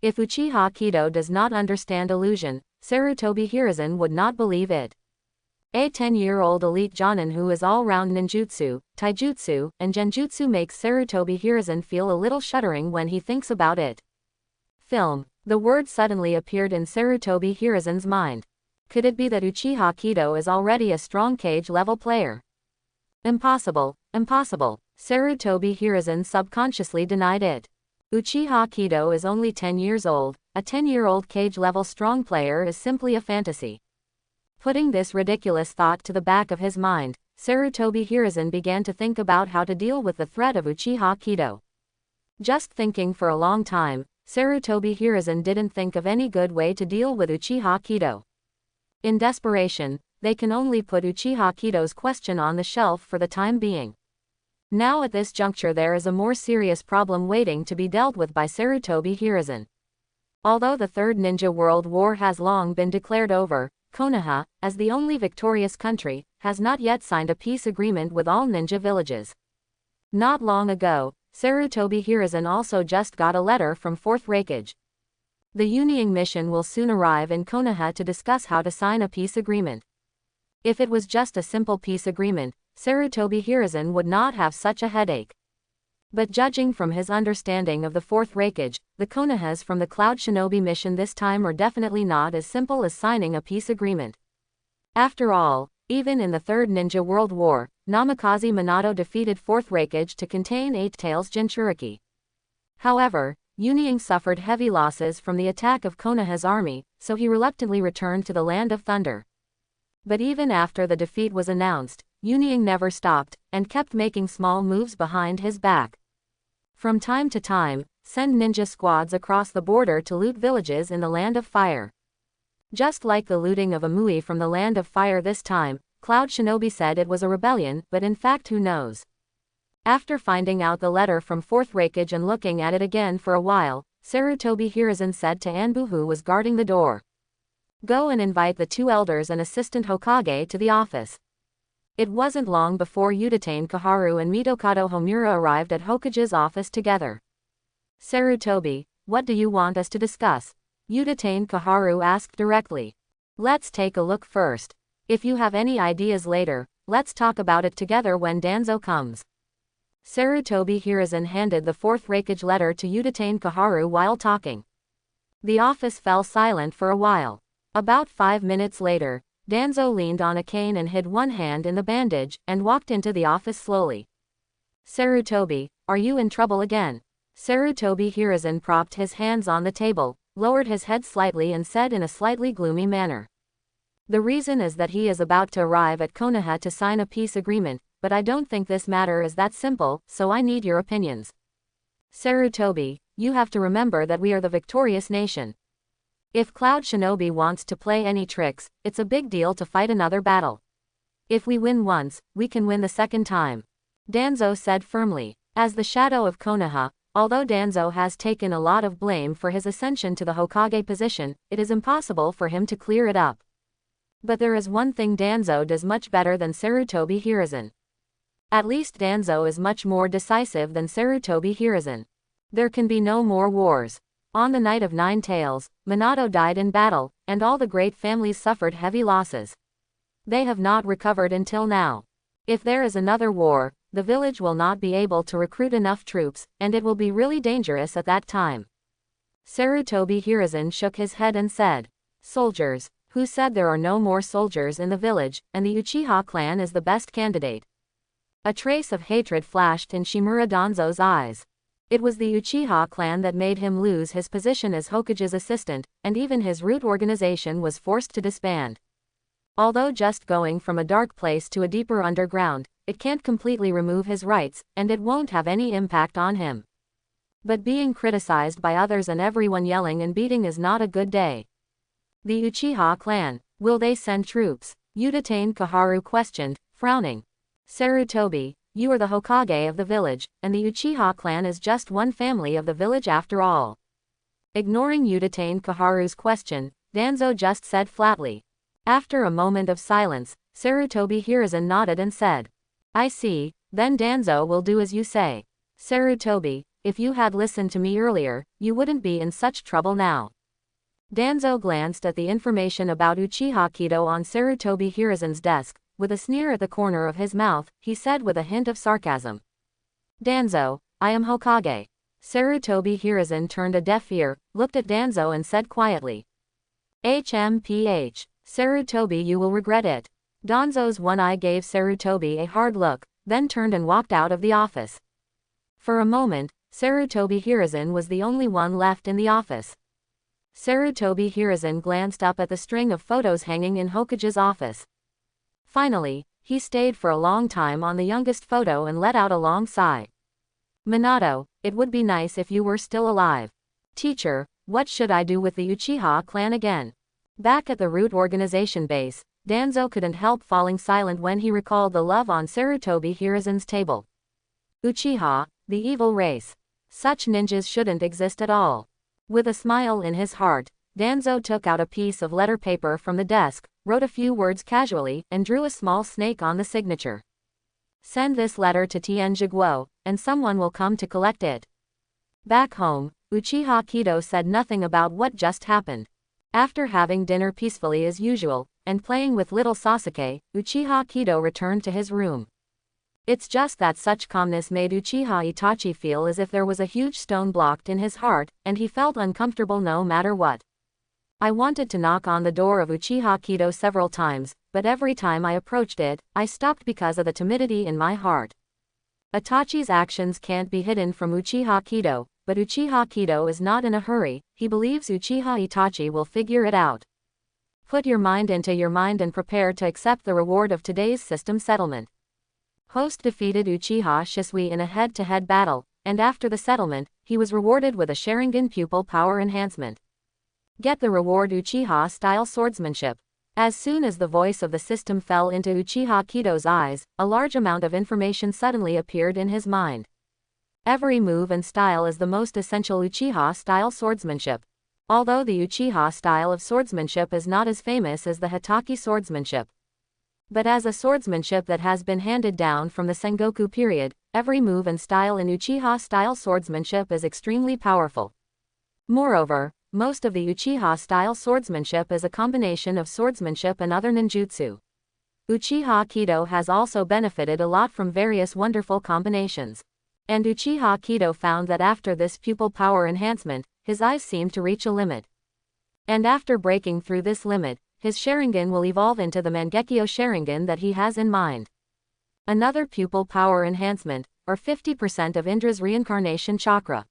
If Uchiha Kido does not understand illusion, Sarutobi Hiruzen would not believe it. A 10-year-old elite jonin who is all-round ninjutsu, taijutsu, and genjutsu makes Sarutobi Hiruzen feel a little shuddering when he thinks about it. Film. The word suddenly appeared in Sarutobi Hiruzen's mind. Could it be that Uchiha Kido is already a strong cage-level player? Impossible, impossible. Sarutobi Hiruzen subconsciously denied it. Uchiha Kido is only 10 years old, a 10-year-old cage-level strong player is simply a fantasy. Putting this ridiculous thought to the back of his mind, Sarutobi Hiruzen began to think about how to deal with the threat of Uchiha Kido. Just thinking for a long time, Sarutobi Hiruzen didn't think of any good way to deal with Uchiha Kido. In desperation, they can only put Uchiha Kido's question on the shelf for the time being. Now at this juncture there is a more serious problem waiting to be dealt with by Sarutobi Hiruzen. Although the Third Ninja World War has long been declared over, Konoha, as the only victorious country, has not yet signed a peace agreement with all ninja villages. Not long ago, Sarutobi Hiruzen also just got a letter from 4th Hokage. The Union mission will soon arrive in Konoha to discuss how to sign a peace agreement. If it was just a simple peace agreement, Sarutobi Hiruzen would not have such a headache. But judging from his understanding of the 4th Hokage, the Konohas from the Cloud Shinobi mission this time are definitely not as simple as signing a peace agreement. After all, even in the Third Ninja World War, Namikaze Minato defeated 4th Hokage to contain 8 Tails Jinchuriki. However, Union suffered heavy losses from the attack of Konoha's army, so he reluctantly returned to the Land of Thunder. But even after the defeat was announced, Union never stopped, and kept making small moves behind his back. From time to time, send ninja squads across the border to loot villages in the Land of Fire. Just like the looting of Amui from the Land of Fire this time, Cloud Shinobi said it was a rebellion, but in fact who knows? After finding out the letter from 4th Hokage and looking at it again for a while, Sarutobi Hiruzen said to Anbu who was guarding the door. Go and invite the 2 elders and assistant Hokage to the office. It wasn't long before Udatane Kaharu and Mitokado Homura arrived at Hokage's office together. Sarutobi, what do you want us to discuss? Udatane Kaharu asked directly. Let's take a look first. If you have any ideas later, let's talk about it together when Danzo comes. Sarutobi Hiruzen handed the 4th Hokage letter to Udatane Kaharu while talking. The office fell silent for a while. About 5 minutes later, Danzo leaned on a cane and hid one hand in the bandage, and walked into the office slowly. Sarutobi, are you in trouble again? Sarutobi Hiruzen propped his hands on the table, lowered his head slightly and said in a slightly gloomy manner. The reason is that he is about to arrive at Konoha to sign a peace agreement, but I don't think this matter is that simple, so I need your opinions. Sarutobi, you have to remember that we are the victorious nation. If Cloud Shinobi wants to play any tricks, it's a big deal to fight another battle. If we win once, we can win the second time. Danzo said firmly. As the shadow of Konoha, although Danzo has taken a lot of blame for his ascension to the Hokage position, it is impossible for him to clear it up. But there is one thing Danzo does much better than Sarutobi Hiruzen. At least Danzo is much more decisive than Sarutobi Hiruzen. There can be no more wars. On the night of 9 Tails, Minato died in battle, and all the great families suffered heavy losses. They have not recovered until now. If there is another war, the village will not be able to recruit enough troops, and it will be really dangerous at that time. Sarutobi Hiruzen shook his head and said, Soldiers, who said there are no more soldiers in the village, and the Uchiha clan is the best candidate. A trace of hatred flashed in Shimura Danzo's eyes. It was the Uchiha clan that made him lose his position as Hokage's assistant, and even his root organization was forced to disband. Although just going from a dark place to a deeper underground, it can't completely remove his rights, and it won't have any impact on him. But being criticized by others and everyone yelling and beating is not a good day. The Uchiha clan, will they send troops? Udatane Kaharu questioned, frowning. Sarutobi, you are the Hokage of the village, and the Uchiha clan is just one family of the village after all. Ignoring Udatane Kaharu's question, Danzo just said flatly. After a moment of silence, Sarutobi Hiruzen nodded and said, I see, then Danzo will do as you say. Sarutobi, if you had listened to me earlier, you wouldn't be in such trouble now. Danzo glanced at the information about Uchiha Kido on Sarutobi Hiruzen's desk. With a sneer at the corner of his mouth, he said with a hint of sarcasm. Danzo, I am Hokage. Sarutobi Hiruzen turned a deaf ear, looked at Danzo and said quietly. HMPH. Sarutobi, you will regret it. Danzo's one eye gave Sarutobi a hard look, then turned and walked out of the office. For a moment, Sarutobi Hiruzen was the only one left in the office. Sarutobi Hiruzen glanced up at the string of photos hanging in Hokage's office. Finally, he stayed for a long time on the youngest photo and let out a long sigh. Minato, it would be nice if you were still alive. Teacher, what should I do with the Uchiha clan again? Back at the root organization base, Danzo couldn't help falling silent when he recalled the love on Sarutobi Hiruzen's table. Uchiha, the evil race. Such ninjas shouldn't exist at all. With a smile in his heart, Danzo took out a piece of letter paper from the desk, wrote a few words casually, and drew a small snake on the signature. Send this letter to Tianjiguo, and someone will come to collect it. Back home, Uchiha Kido said nothing about what just happened. After having dinner peacefully as usual, and playing with little Sasuke, Uchiha Kido returned to his room. It's just that such calmness made Uchiha Itachi feel as if there was a huge stone blocked in his heart, and he felt uncomfortable no matter what. I wanted to knock on the door of Uchiha Kido several times, but every time I approached it, I stopped because of the timidity in my heart. Itachi's actions can't be hidden from Uchiha Kido, but Uchiha Kido is not in a hurry. He believes Uchiha Itachi will figure it out. Put your mind into your mind and prepare to accept the reward of today's system settlement. Host defeated Uchiha Shisui in a head-to-head battle, and after the settlement, he was rewarded with a Sharingan pupil power enhancement. Get the reward Uchiha-style swordsmanship. As soon as the voice of the system fell into Uchiha Kido's eyes, a large amount of information suddenly appeared in his mind. Every move and style is the most essential Uchiha-style swordsmanship. Although the Uchiha style of swordsmanship is not as famous as the Hitaki swordsmanship. But as a swordsmanship that has been handed down from the Sengoku period, every move and style in Uchiha-style swordsmanship is extremely powerful. Moreover, most of the Uchiha-style swordsmanship is a combination of swordsmanship and other ninjutsu. Uchiha Kido has also benefited a lot from various wonderful combinations. And Uchiha Kido found that after this pupil power enhancement, his eyes seemed to reach a limit. And after breaking through this limit, his Sharingan will evolve into the Mangekyo Sharingan that he has in mind. Another pupil power enhancement, or 50% of Indra's reincarnation chakra.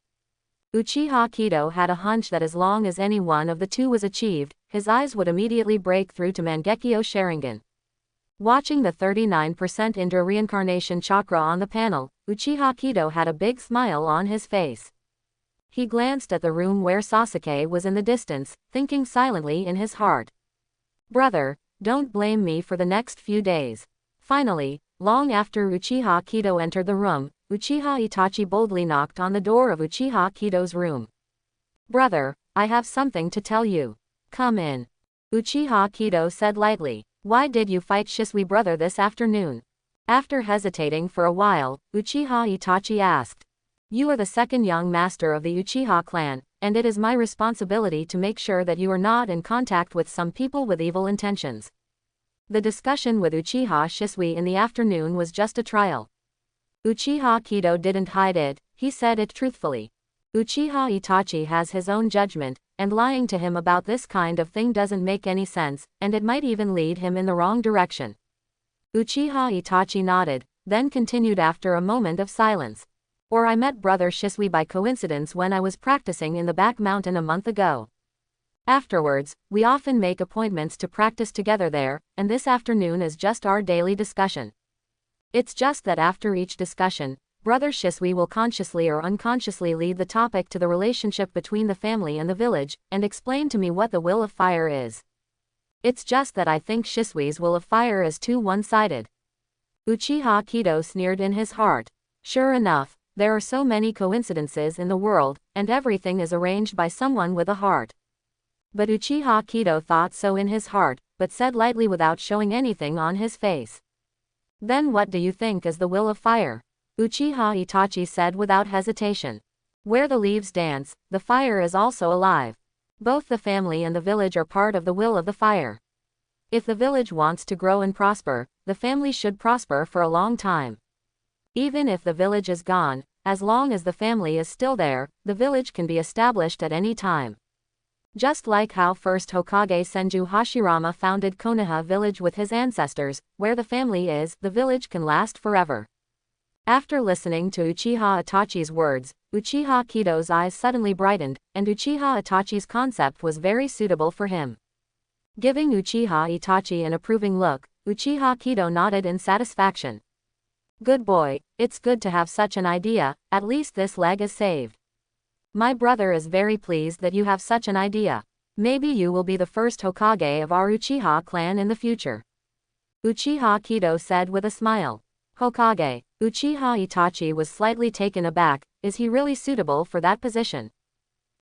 Uchiha Kido had a hunch that as long as any one of the two was achieved, his eyes would immediately break through to Mangekyo Sharingan. Watching the 39% Indra reincarnation chakra on the panel, Uchiha Kido had a big smile on his face. He glanced at the room where Sasuke was in the distance, thinking silently in his heart. Brother, don't blame me for the next few days. Finally, long after Uchiha Kido entered the room, Uchiha Itachi boldly knocked on the door of Uchiha Kido's room. Brother, I have something to tell you. Come in. Uchiha Kido said lightly. Why did you fight Shisui brother this afternoon? After hesitating for a while, Uchiha Itachi asked. You are the second young master of the Uchiha clan, and it is my responsibility to make sure that you are not in contact with some people with evil intentions. The discussion with Uchiha Shisui in the afternoon was just a trial. Uchiha Kido didn't hide it, he said it truthfully. Uchiha Itachi has his own judgment, and lying to him about this kind of thing doesn't make any sense, and it might even lead him in the wrong direction. Uchiha Itachi nodded, then continued after a moment of silence. Or I met brother Shisui by coincidence when I was practicing in the back mountain a month ago. Afterwards, we often make appointments to practice together there, and this afternoon is just our daily discussion. It's just that after each discussion, brother Shisui will consciously or unconsciously lead the topic to the relationship between the family and the village, and explain to me what the will of fire is. It's just that I think Shisui's will of fire is too one-sided. Uchiha Kido sneered in his heart. Sure enough, there are so many coincidences in the world, and everything is arranged by someone with a heart. But Uchiha Kido thought so in his heart, but said lightly without showing anything on his face. Then what do you think is the will of fire? Uchiha Itachi said without hesitation. Where the leaves dance, the fire is also alive. Both the family and the village are part of the will of the fire. If the village wants to grow and prosper, the family should prosper for a long time. Even if the village is gone, as long as the family is still there, the village can be established at any time. Just like how first Hokage Senju Hashirama founded Konoha village with his ancestors, where the family is, the village can last forever. After listening to Uchiha Itachi's words, Uchiha Kido's eyes suddenly brightened, and Uchiha Itachi's concept was very suitable for him. Giving Uchiha Itachi an approving look, Uchiha Kido nodded in satisfaction. Good boy, it's good to have such an idea, at least this leg is saved. My brother is very pleased that you have such an idea. Maybe you will be the first Hokage of our Uchiha clan in the future. Uchiha Kido said with a smile. Hokage. Uchiha Itachi was slightly taken aback. Is he really suitable for that position?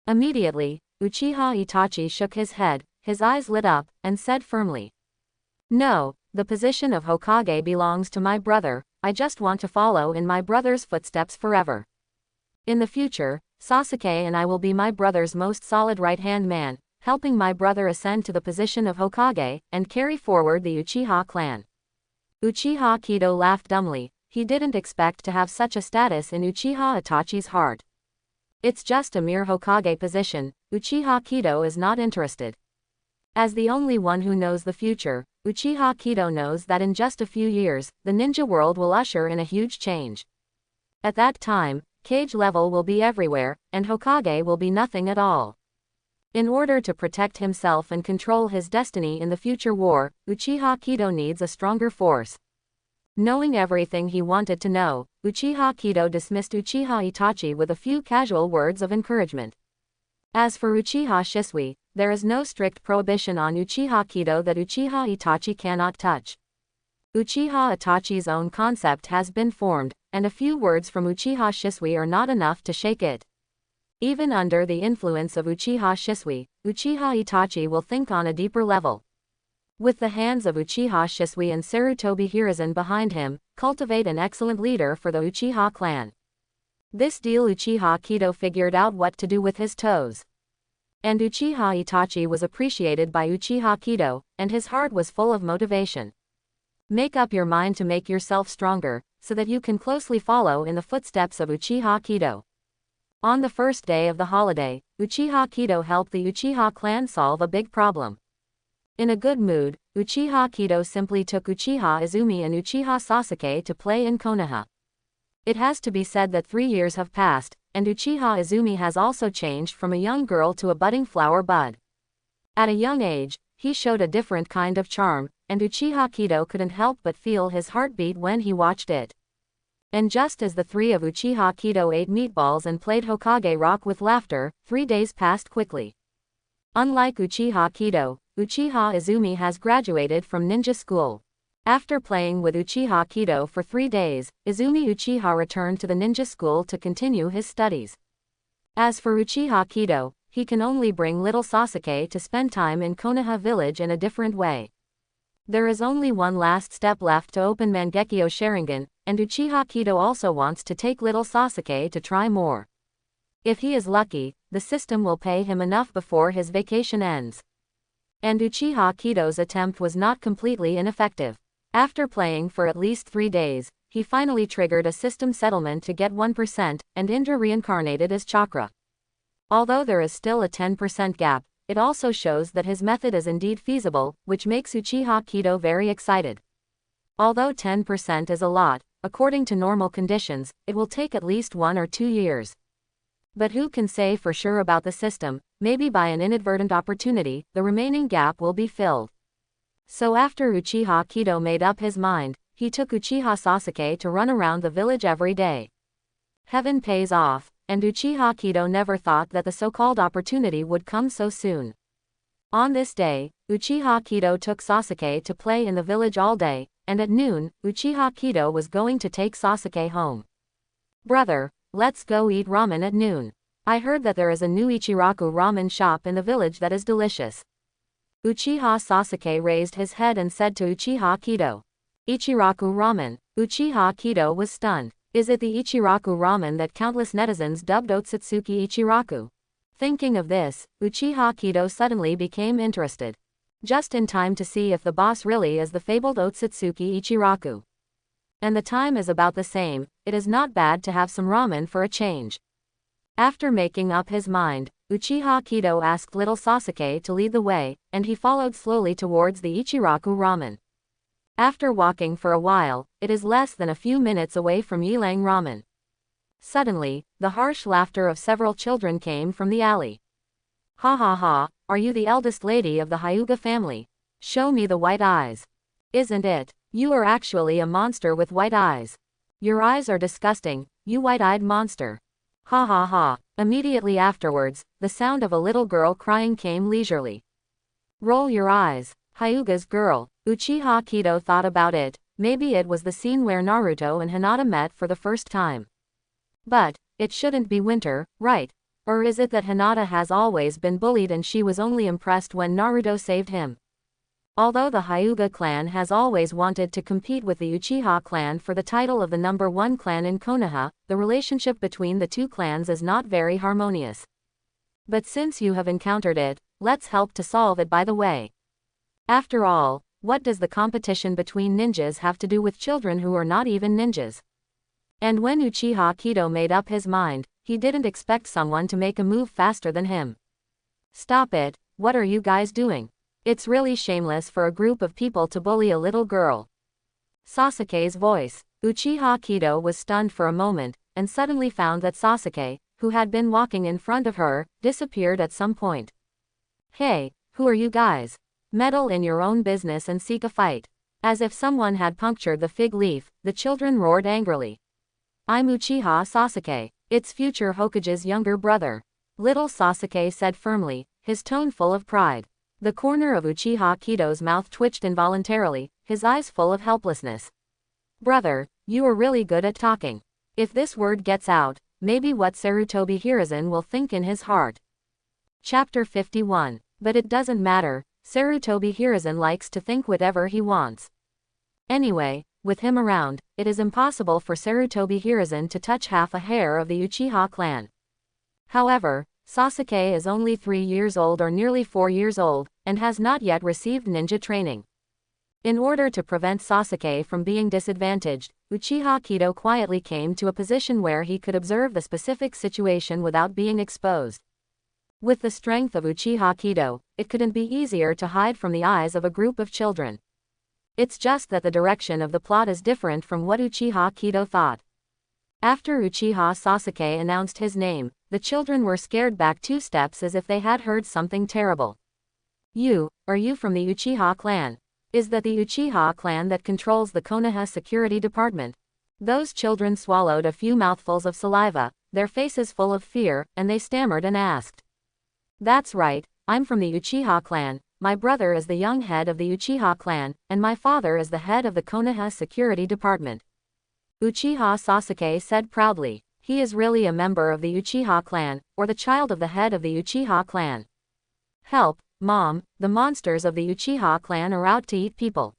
Immediately, Uchiha Itachi shook his head, his eyes lit up, and said firmly. No, the position of Hokage belongs to my brother. I just want to follow in my brother's footsteps forever. In the future, Sasuke and I will be my brother's most solid right-hand man, helping my brother ascend to the position of Hokage, and carry forward the Uchiha clan. Uchiha Kido laughed dumbly. He didn't expect to have such a status in Uchiha Itachi's heart. It's just a mere Hokage position. Uchiha Kido is not interested. As the only one who knows the future, Uchiha Kido knows that in just a few years, the ninja world will usher in a huge change. At that time, Kage level will be everywhere, and Hokage will be nothing at all. In order to protect himself and control his destiny in the future war, Uchiha Kido needs a stronger force. Knowing everything he wanted to know, Uchiha Kido dismissed Uchiha Itachi with a few casual words of encouragement. As for Uchiha Shisui, there is no strict prohibition on Uchiha Kido that Uchiha Itachi cannot touch. Uchiha Itachi's own concept has been formed, and a few words from Uchiha Shisui are not enough to shake it. Even under the influence of Uchiha Shisui, Uchiha Itachi will think on a deeper level. With the hands of Uchiha Shisui and Sarutobi Hiruzen behind him, cultivate an excellent leader for the Uchiha clan. This deal Uchiha Kido figured out what to do with his toes. And Uchiha Itachi was appreciated by Uchiha Kido, and his heart was full of motivation. Make up your mind to make yourself stronger, so that you can closely follow in the footsteps of Uchiha Kido. On the first day of the holiday, Uchiha Kido helped the Uchiha clan solve a big problem. In a good mood, Uchiha Kido simply took Uchiha Izumi and Uchiha Sasuke to play in Konoha. It has to be said that 3 years have passed, and Uchiha Izumi has also changed from a young girl to a budding flower bud. At a young age, he showed a different kind of charm, and Uchiha Kido couldn't help but feel his heartbeat when he watched it. And just as the three of Uchiha Kido ate meatballs and played Hokage Rock with laughter, 3 days passed quickly. Unlike Uchiha Kido, Uchiha Izumi has graduated from ninja school. After playing with Uchiha Kido for 3 days, Izumi Uchiha returned to the ninja school to continue his studies. As for Uchiha Kido, he can only bring little Sasuke to spend time in Konoha village in a different way. There is only one last step left to open Mangekyo Sharingan, and Uchiha Kido also wants to take little Sasuke to try more. If he is lucky, the system will pay him enough before his vacation ends. And Uchiha Kido's attempt was not completely ineffective. After playing for at least 3 days, he finally triggered a system settlement to get 1%, and Indra reincarnated as Chakra. Although there is still a 10% gap, it also shows that his method is indeed feasible, which makes Uchiha Kido very excited. Although 10% is a lot, according to normal conditions, it will take at least 1 or 2 years. But who can say for sure about the system? Maybe by an inadvertent opportunity, the remaining gap will be filled. So after Uchiha Kido made up his mind, he took Uchiha Sasuke to run around the village every day. Heaven pays off, and Uchiha Kido never thought that the so-called opportunity would come so soon. On this day, Uchiha Kido took Sasuke to play in the village all day, and at noon, Uchiha Kido was going to take Sasuke home. Brother, let's go eat ramen at noon. I heard that there is a new Ichiraku ramen shop in the village that is delicious. Uchiha Sasuke raised his head and said to Uchiha Kido. Ichiraku ramen. Uchiha Kido was stunned. Is it the Ichiraku ramen that countless netizens dubbed Otsutsuki Ichiraku? Thinking of this, Uchiha Kido suddenly became interested. Just in time to see if the boss really is the fabled Otsutsuki Ichiraku. And the time is about the same, it is not bad to have some ramen for a change. After making up his mind, Uchiha Kido asked little Sasuke to lead the way, and he followed slowly towards the Ichiraku ramen. After walking for a while, it is less than a few minutes away from Yilang Ramen. Suddenly, the harsh laughter of several children came from the alley. Ha ha ha, are you the eldest lady of the Hyuga family? Show me the white eyes. Isn't it? You are actually a monster with white eyes. Your eyes are disgusting, you white-eyed monster. Ha ha ha. Immediately afterwards, the sound of a little girl crying came leisurely. Roll your eyes. Hyuga's girl. Uchiha Kido thought about it. Maybe it was the scene where Naruto and Hinata met for the first time. But it shouldn't be winter, right? Or is it that Hinata has always been bullied and she was only impressed when Naruto saved him? Although the Hyuga clan has always wanted to compete with the Uchiha clan for the title of the #1 clan in Konoha, the relationship between the two clans is not very harmonious. But since you have encountered it, let's help to solve it by the way. After all, what does the competition between ninjas have to do with children who are not even ninjas? And when Uchiha Kido made up his mind, he didn't expect someone to make a move faster than him. Stop it, what are you guys doing? It's really shameless for a group of people to bully a little girl. Sasuke's voice. Uchiha Kido was stunned for a moment, and suddenly found that Sasuke, who had been walking in front of her, disappeared at some point. Hey, who are you guys? Meddle in your own business and seek a fight. As if someone had punctured the fig leaf, the children roared angrily. I'm Uchiha Sasuke, its future Hokage's younger brother. Little Sasuke said firmly, his tone full of pride. The corner of Uchiha Kido's mouth twitched involuntarily, his eyes full of helplessness. Brother, you are really good at talking. If this word gets out, maybe what Sarutobi Hiruzen will think in his heart. Chapter 51. But it doesn't matter, Sarutobi Hiruzen likes to think whatever he wants. Anyway, with him around, it is impossible for Sarutobi Hiruzen to touch half a hair of the Uchiha clan. However, Sasuke is only 3 years old or nearly 4 years old, and has not yet received ninja training. In order to prevent Sasuke from being disadvantaged, Uchiha Kido quietly came to a position where he could observe the specific situation without being exposed. With the strength of Uchiha Kido, it couldn't be easier to hide from the eyes of a group of children. It's just that the direction of the plot is different from what Uchiha Kido thought. After Uchiha Sasuke announced his name, the children were scared back 2 steps as if they had heard something terrible. Are you from the Uchiha clan? Is that the Uchiha clan that controls the Konoha security department? Those children swallowed a few mouthfuls of saliva, their faces full of fear, and they stammered and asked. That's right, I'm from the Uchiha clan, my brother is the young head of the Uchiha clan, and my father is the head of the Konoha security department. Uchiha Sasuke said proudly, he is really a member of the Uchiha clan, or the child of the head of the Uchiha clan. Help, Mom, the monsters of the Uchiha clan are out to eat people.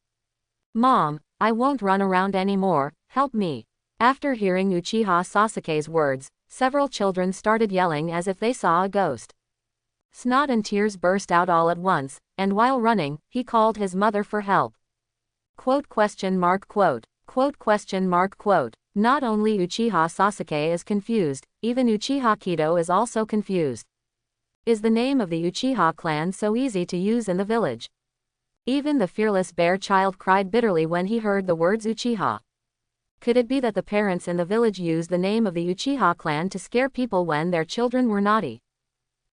Mom, I won't run around anymore, help me. After hearing Uchiha Sasuke's words, several children started yelling as if they saw a ghost. Snot and tears burst out all at once, and while running, he called his mother for help. Quote. Not only Uchiha Sasuke is confused, even Uchiha Kido is also confused. Is the name of the Uchiha clan so easy to use in the village? Even the fearless bear child cried bitterly when he heard the words Uchiha. Could it be that the parents in the village used the name of the Uchiha clan to scare people when their children were naughty?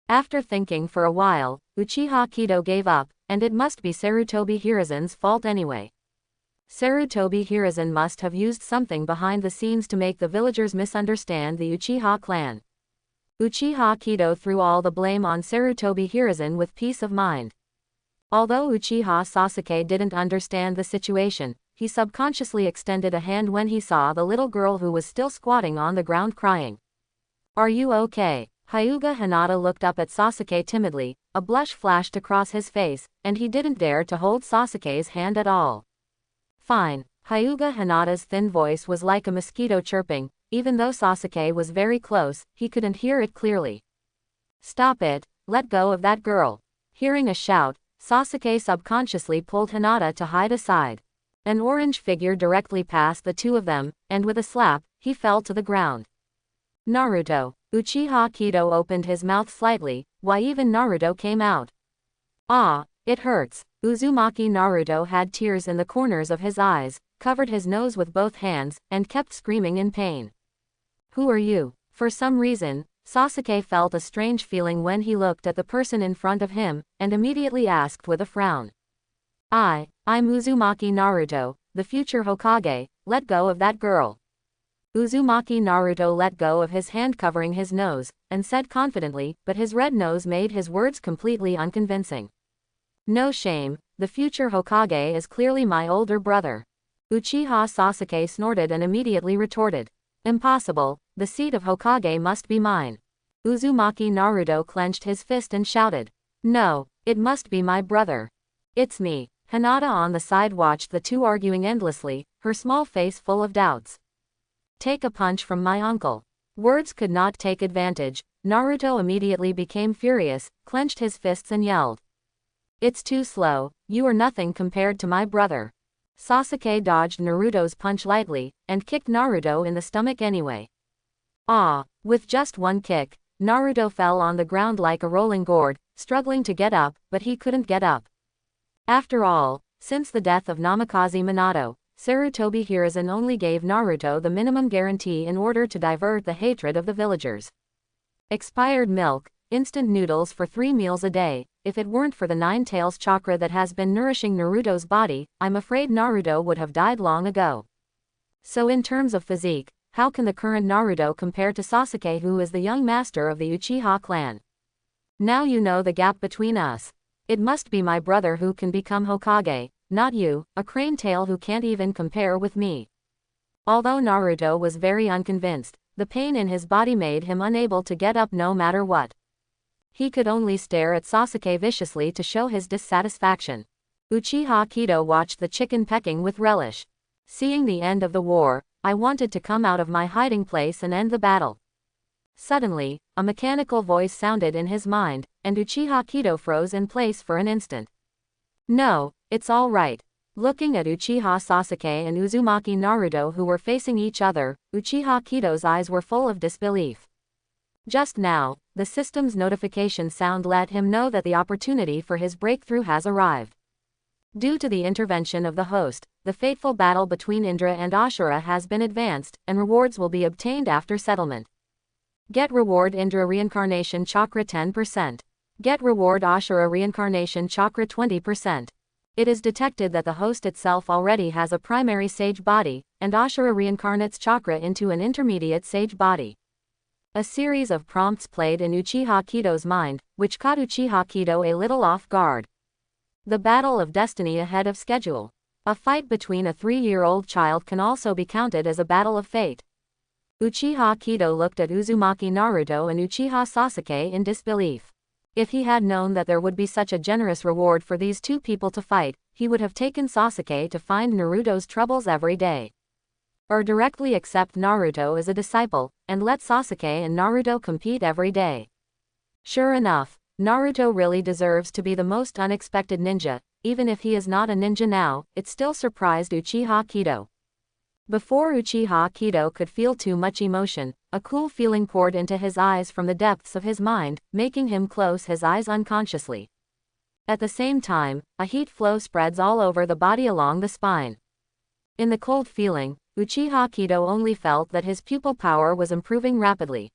After thinking for a while, Uchiha Kido gave up, and it must be Sarutobi Hiruzen's fault anyway. Sarutobi Hiruzen must have used something behind the scenes to make the villagers misunderstand the Uchiha clan. Uchiha Kido threw all the blame on Sarutobi Hiruzen with peace of mind. Although Uchiha Sasuke didn't understand the situation, he subconsciously extended a hand when he saw the little girl who was still squatting on the ground crying. Are you okay? Hyuga Hinata looked up at Sasuke timidly, a blush flashed across his face, and he didn't dare to hold Sasuke's hand at all. Fine. Hyuga Hinata's thin voice was like a mosquito chirping, even though Sasuke was very close, he couldn't hear it clearly. Stop it, let go of that girl. Hearing a shout, Sasuke subconsciously pulled Hinata to hide aside. An orange figure directly passed the two of them, and with a slap, he fell to the ground. Naruto. Uchiha Kido opened his mouth slightly, why even Naruto came out. Ah, it hurts. Uzumaki Naruto had tears in the corners of his eyes, covered his nose with both hands, and kept screaming in pain. Who are you? For some reason, Sasuke felt a strange feeling when he looked at the person in front of him, and immediately asked with a frown. I'm Uzumaki Naruto, the future Hokage, let go of that girl. Uzumaki Naruto let go of his hand covering his nose, and said confidently, but his red nose made his words completely unconvincing. No shame, the future Hokage is clearly my older brother. Uchiha Sasuke snorted and immediately retorted. Impossible, the seat of Hokage must be mine. Uzumaki Naruto clenched his fist and shouted. No, it must be my brother. It's me. Hinata on the side watched the two arguing endlessly, her small face full of doubts. Take a punch from my uncle. Words could not take advantage. Naruto immediately became furious, clenched his fists and yelled. It's too slow, you are nothing compared to my brother. Sasuke dodged Naruto's punch lightly, and kicked Naruto in the stomach anyway. With just one kick, Naruto fell on the ground like a rolling gourd, struggling to get up, but he couldn't get up. After all, since the death of Namikaze Minato, Sarutobi Hiruzen only gave Naruto the minimum guarantee in order to divert the hatred of the villagers. Expired milk, instant noodles for 3 meals a day. If it weren't for the 9 tails chakra that has been nourishing Naruto's body, I'm afraid Naruto would have died long ago. So in terms of physique, how can the current Naruto compare to Sasuke, who is the young master of the Uchiha clan? Now you know the gap between us. It must be my brother who can become Hokage, not you, a crane tail who can't even compare with me. Although Naruto was very unconvinced, the pain in his body made him unable to get up no matter what. He could only stare at Sasuke viciously to show his dissatisfaction. Uchiha Kido watched the chicken pecking with relish. Seeing the end of the war, I wanted to come out of my hiding place and end the battle. Suddenly, a mechanical voice sounded in his mind, and Uchiha Kido froze in place for an instant. No, it's all right. Looking at Uchiha Sasuke and Uzumaki Naruto who were facing each other, Uchiha Kido's eyes were full of disbelief. Just now, the system's notification sound let him know that the opportunity for his breakthrough has arrived. Due to the intervention of the host, the fateful battle between Indra and Ashura has been advanced, and rewards will be obtained after settlement. Get reward Indra Reincarnation Chakra 10%. Get reward Ashura Reincarnation Chakra 20%. It is detected that the host itself already has a primary sage body, and Ashura reincarnates chakra into an intermediate sage body. A series of prompts played in Uchiha Kido's mind, which caught Uchiha Kido a little off guard. The battle of destiny ahead of schedule. A fight between a 3-year-old child can also be counted as a battle of fate. Uchiha Kido looked at Uzumaki Naruto and Uchiha Sasuke in disbelief. If he had known that there would be such a generous reward for these two people to fight, he would have taken Sasuke to find Naruto's troubles every day. Or directly accept Naruto as a disciple, and let Sasuke and Naruto compete every day. Sure enough, Naruto really deserves to be the most unexpected ninja. Even if he is not a ninja now, it still surprised Uchiha Kido. Before Uchiha Kido could feel too much emotion, a cool feeling poured into his eyes from the depths of his mind, making him close his eyes unconsciously. At the same time, a heat flow spreads all over the body along the spine. In the cold feeling, Uchiha Kido only felt that his pupil power was improving rapidly.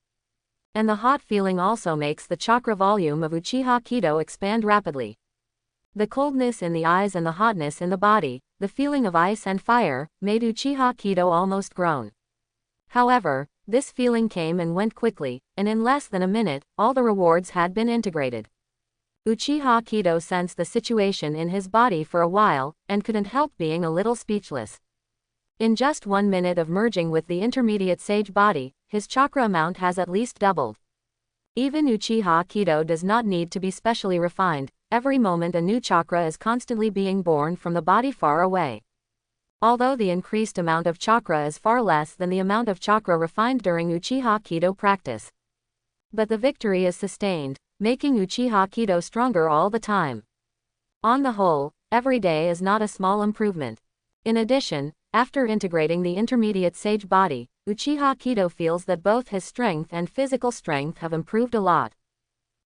And the hot feeling also makes the chakra volume of Uchiha Kido expand rapidly. The coldness in the eyes and the hotness in the body, the feeling of ice and fire, made Uchiha Kido almost groan. However, this feeling came and went quickly, and in less than a minute, all the rewards had been integrated. Uchiha Kido sensed the situation in his body for a while, and couldn't help being a little speechless. In just 1 minute of merging with the intermediate sage body, his chakra amount has at least doubled. Even Uchiha Kido does not need to be specially refined. Every moment a new chakra is constantly being born from the body far away. Although the increased amount of chakra is far less than the amount of chakra refined during Uchiha Kido practice. But the victory is sustained, making Uchiha Kido stronger all the time. On the whole, every day is not a small improvement. In addition, after integrating the intermediate sage body, Uchiha Kido feels that both his strength and physical strength have improved a lot.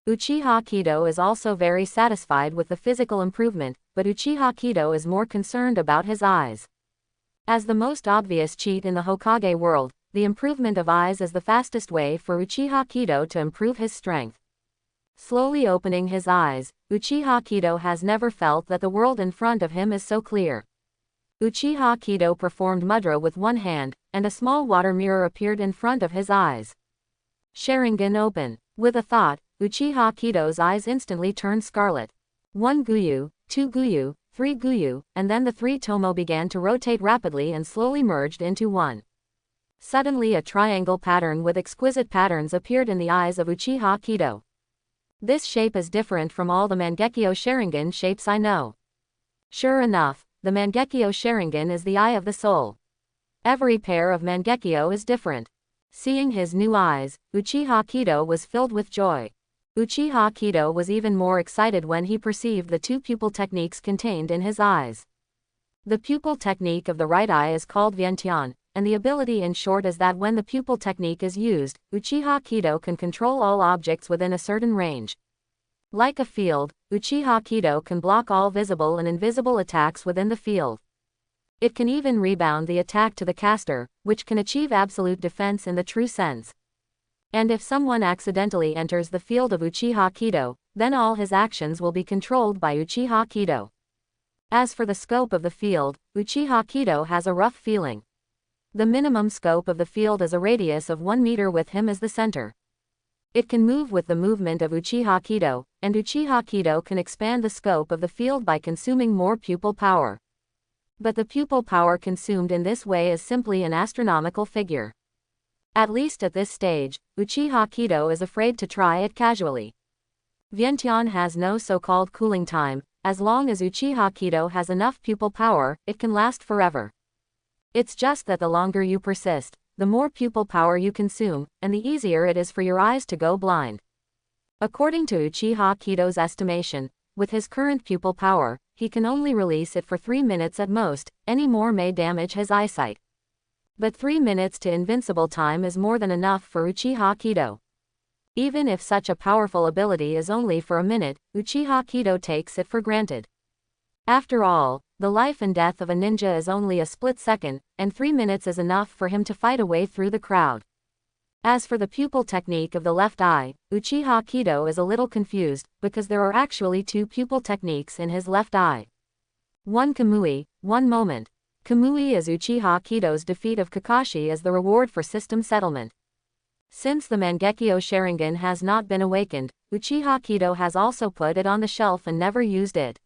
Uchiha Kido is also very satisfied with the physical improvement, but Uchiha Kido is more concerned about his eyes. As the most obvious cheat in the Hokage world, the improvement of eyes is the fastest way for Uchiha Kido to improve his strength. Slowly opening his eyes, Uchiha Kido has never felt that the world in front of him is so clear. Uchiha Kido performed mudra with one hand, and a small water mirror appeared in front of his eyes. Sharingan open. With a thought, Uchiha Kido's eyes instantly turned scarlet. 1 Guyu, 2 Guyu, 3 Guyu, and then the 3 Tomo began to rotate rapidly and slowly merged into one. Suddenly a triangle pattern with exquisite patterns appeared in the eyes of Uchiha Kido. This shape is different from all the Mangekyo Sharingan shapes I know. Sure enough, the Mangekyo Sharingan is the eye of the soul. Every pair of Mangekyo is different. Seeing his new eyes, Uchiha Kido was filled with joy. Uchiha Kido was even more excited when he perceived the 2 pupil techniques contained in his eyes. The pupil technique of the right eye is called Vientian, and the ability in short is that when the pupil technique is used, Uchiha Kido can control all objects within a certain range. Like a field, Uchiha Kido can block all visible and invisible attacks within the field. It can even rebound the attack to the caster, which can achieve absolute defense in the true sense. And if someone accidentally enters the field of Uchiha Kido, then all his actions will be controlled by Uchiha Kido. As for the scope of the field, Uchiha Kido has a rough feeling. The minimum scope of the field is a radius of 1 meter with him as the center. It can move with the movement of Uchiha Kido, and Uchiha Kido can expand the scope of the field by consuming more pupil power. But the pupil power consumed in this way is simply an astronomical figure. At least at this stage, Uchiha Kido is afraid to try it casually. Vientian has no so-called cooling time. As long as Uchiha Kido has enough pupil power, it can last forever. It's just that the longer you persist, the more pupil power you consume, and the easier it is for your eyes to go blind. According to Uchiha Kido's estimation, with his current pupil power, he can only release it for 3 minutes at most, any more may damage his eyesight. But 3 minutes to invincible time is more than enough for Uchiha Kido. Even if such a powerful ability is only for a minute, Uchiha Kido takes it for granted. After all, the life and death of a ninja is only a split second, and 3 minutes is enough for him to fight a way through the crowd. As for the pupil technique of the left eye, Uchiha Kido is a little confused, because there are actually 2 pupil techniques in his left eye. 1 Kamui, 1 moment. Kamui is Uchiha Kido's defeat of Kakashi as the reward for system settlement. Since the Mangekyo Sharingan has not been awakened, Uchiha Kido has also put it on the shelf and never used it.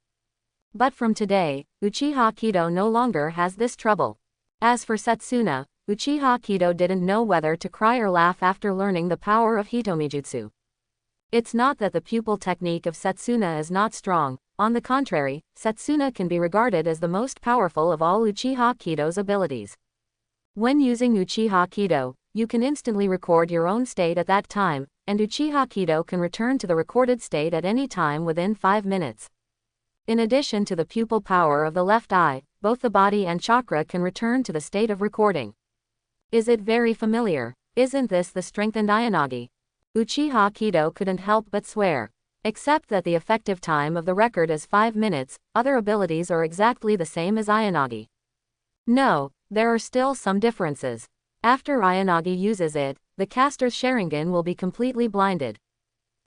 But from today, Uchiha Kido no longer has this trouble. As for Setsuna, Uchiha Kido didn't know whether to cry or laugh after learning the power of Hitomijutsu. It's not that the pupil technique of Setsuna is not strong, on the contrary, Setsuna can be regarded as the most powerful of all Uchiha Kido's abilities. When using Uchiha Kido, you can instantly record your own state at that time, and Uchiha Kido can return to the recorded state at any time within 5 minutes. In addition to the pupil power of the left eye, both the body and chakra can return to the state of recording. Is it very familiar? Isn't this the strengthened Ayanagi? Uchiha Kido couldn't help but swear. Except that the effective time of the record is 5 minutes, other abilities are exactly the same as Ayanagi. No, there are still some differences. After Ayanagi uses it, the caster's Sharingan will be completely blinded.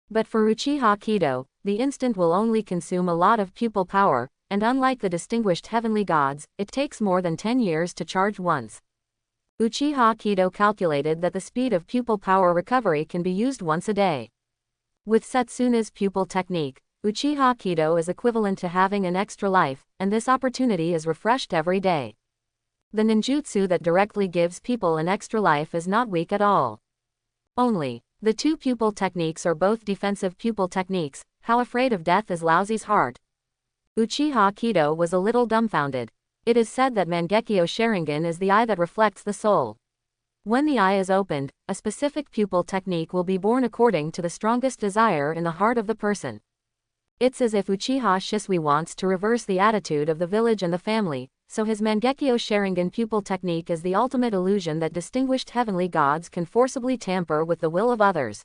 But for Uchiha Kido, the instant will only consume a lot of pupil power, and unlike the distinguished heavenly gods, it takes more than 10 years to charge once. Uchiha Kido calculated that the speed of pupil power recovery can be used once a day. With Setsuna's pupil technique, Uchiha Kido is equivalent to having an extra life, and this opportunity is refreshed every day. The ninjutsu that directly gives people an extra life is not weak at all. Only, the 2 pupil techniques are both defensive pupil techniques. How afraid of death is Laozi's heart? Uchiha Kido was a little dumbfounded. It is said that Mangekyo Sharingan is the eye that reflects the soul. When the eye is opened, a specific pupil technique will be born according to the strongest desire in the heart of the person. It's as if Uchiha Shisui wants to reverse the attitude of the village and the family, so his Mangekyo Sharingan pupil technique is the ultimate illusion that distinguished heavenly gods can forcibly tamper with the will of others.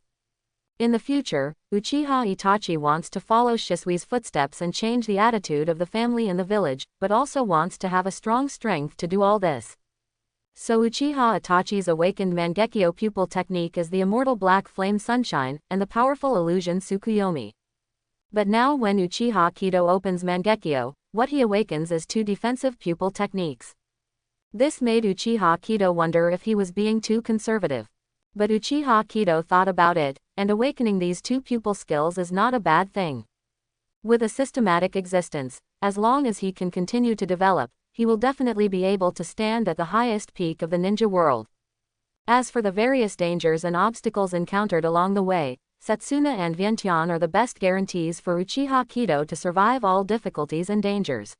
In the future, Uchiha Itachi wants to follow Shisui's footsteps and change the attitude of the family in the village, but also wants to have a strong strength to do all this. So Uchiha Itachi's awakened Mangekyo pupil technique is the immortal black flame sunshine, and the powerful illusion Tsukuyomi. But now when Uchiha Kido opens Mangekyo, what he awakens is two defensive pupil techniques. This made Uchiha Kido wonder if he was being too conservative. But Uchiha Kido thought about it, and awakening these two pupil skills is not a bad thing. With a systematic existence, as long as he can continue to develop, he will definitely be able to stand at the highest peak of the ninja world. As for the various dangers and obstacles encountered along the way, Setsuna and Vientiane are the best guarantees for Uchiha Kido to survive all difficulties and dangers.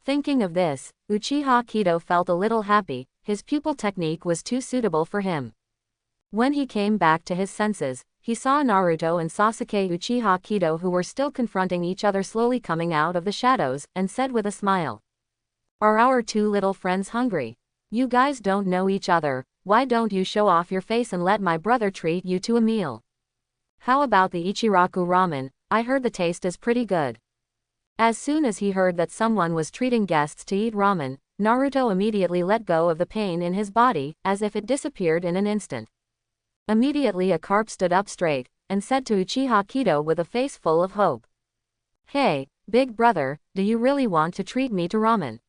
Thinking of this, Uchiha Kido felt a little happy. His pupil technique was too suitable for him. When he came back to his senses, he saw Naruto and Sasuke Uchiha Kido, who were still confronting each other, slowly coming out of the shadows, and said with a smile, "Are our two little friends hungry? You guys don't know each other, why don't you show off your face and let my brother treat you to a meal? How about the Ichiraku ramen? I heard the taste is pretty good." As soon as he heard that someone was treating guests to eat ramen, Naruto immediately let go of the pain in his body, as if it disappeared in an instant. Immediately a carp stood up straight, and said to Uchiha Kido with a face full of hope, "Hey, big brother, do you really want to treat me to ramen?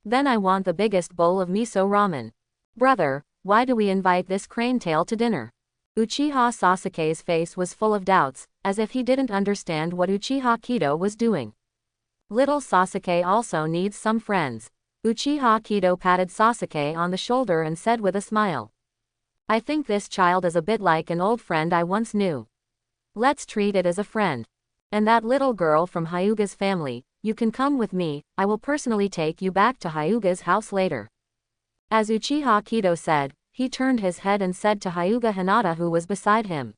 Then I want the biggest bowl of miso ramen. Brother, why do we invite this crane tail to dinner?" Uchiha Sasuke's face was full of doubts, as if he didn't understand what Uchiha Kido was doing. Little Sasuke also needs some friends. Uchiha Kido patted Sasuke on the shoulder and said with a smile, "I think this child is a bit like an old friend I once knew. Let's treat it as a friend. And that little girl from Hyuga's family, you can come with me, I will personally take you back to Hyuga's house later." As Uchiha Kido said, he turned his head and said to Hyuga Hinata, who was beside him,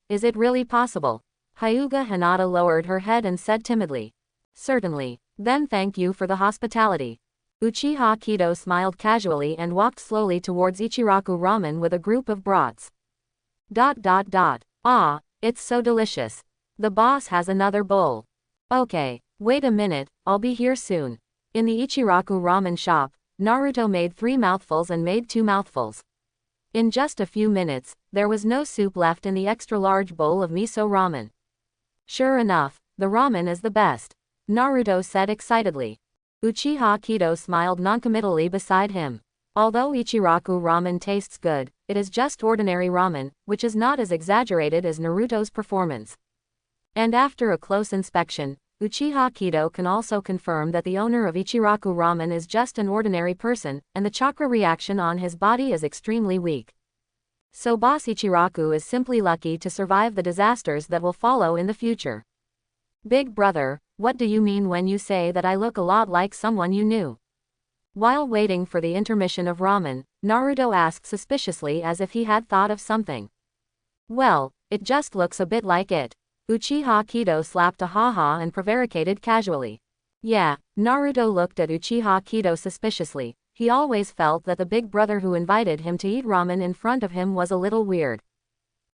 Is it really possible?" Hyuga Hinata lowered her head and said timidly, "Certainly. Then thank you for the hospitality." Uchiha Kido smiled casually and walked slowly towards Ichiraku ramen with a group of brats. "Ah, it's so delicious. The boss has another bowl. Okay, wait a minute, I'll be here soon." In the Ichiraku ramen shop, Naruto made 3 mouthfuls and made 2 mouthfuls. In just a few minutes, there was no soup left in the extra-large bowl of miso ramen. "Sure enough, the ramen is the best," Naruto said excitedly. Uchiha Kido smiled noncommittally beside him. Although Ichiraku ramen tastes good, it is just ordinary ramen, which is not as exaggerated as Naruto's performance. And after a close inspection, Uchiha Kido can also confirm that the owner of Ichiraku ramen is just an ordinary person, and the chakra reaction on his body is extremely weak. So Boss Ichiraku is simply lucky to survive the disasters that will follow in the future. "Big brother, what do you mean when you say that I look a lot like someone you knew?" While waiting for the intermission of ramen, Naruto asked suspiciously, as if he had thought of something. "Well, it just looks a bit like it." Uchiha Kido slapped a haha and prevaricated casually. Yeah, Naruto looked at Uchiha Kido suspiciously. He always felt that the big brother who invited him to eat ramen in front of him was a little weird.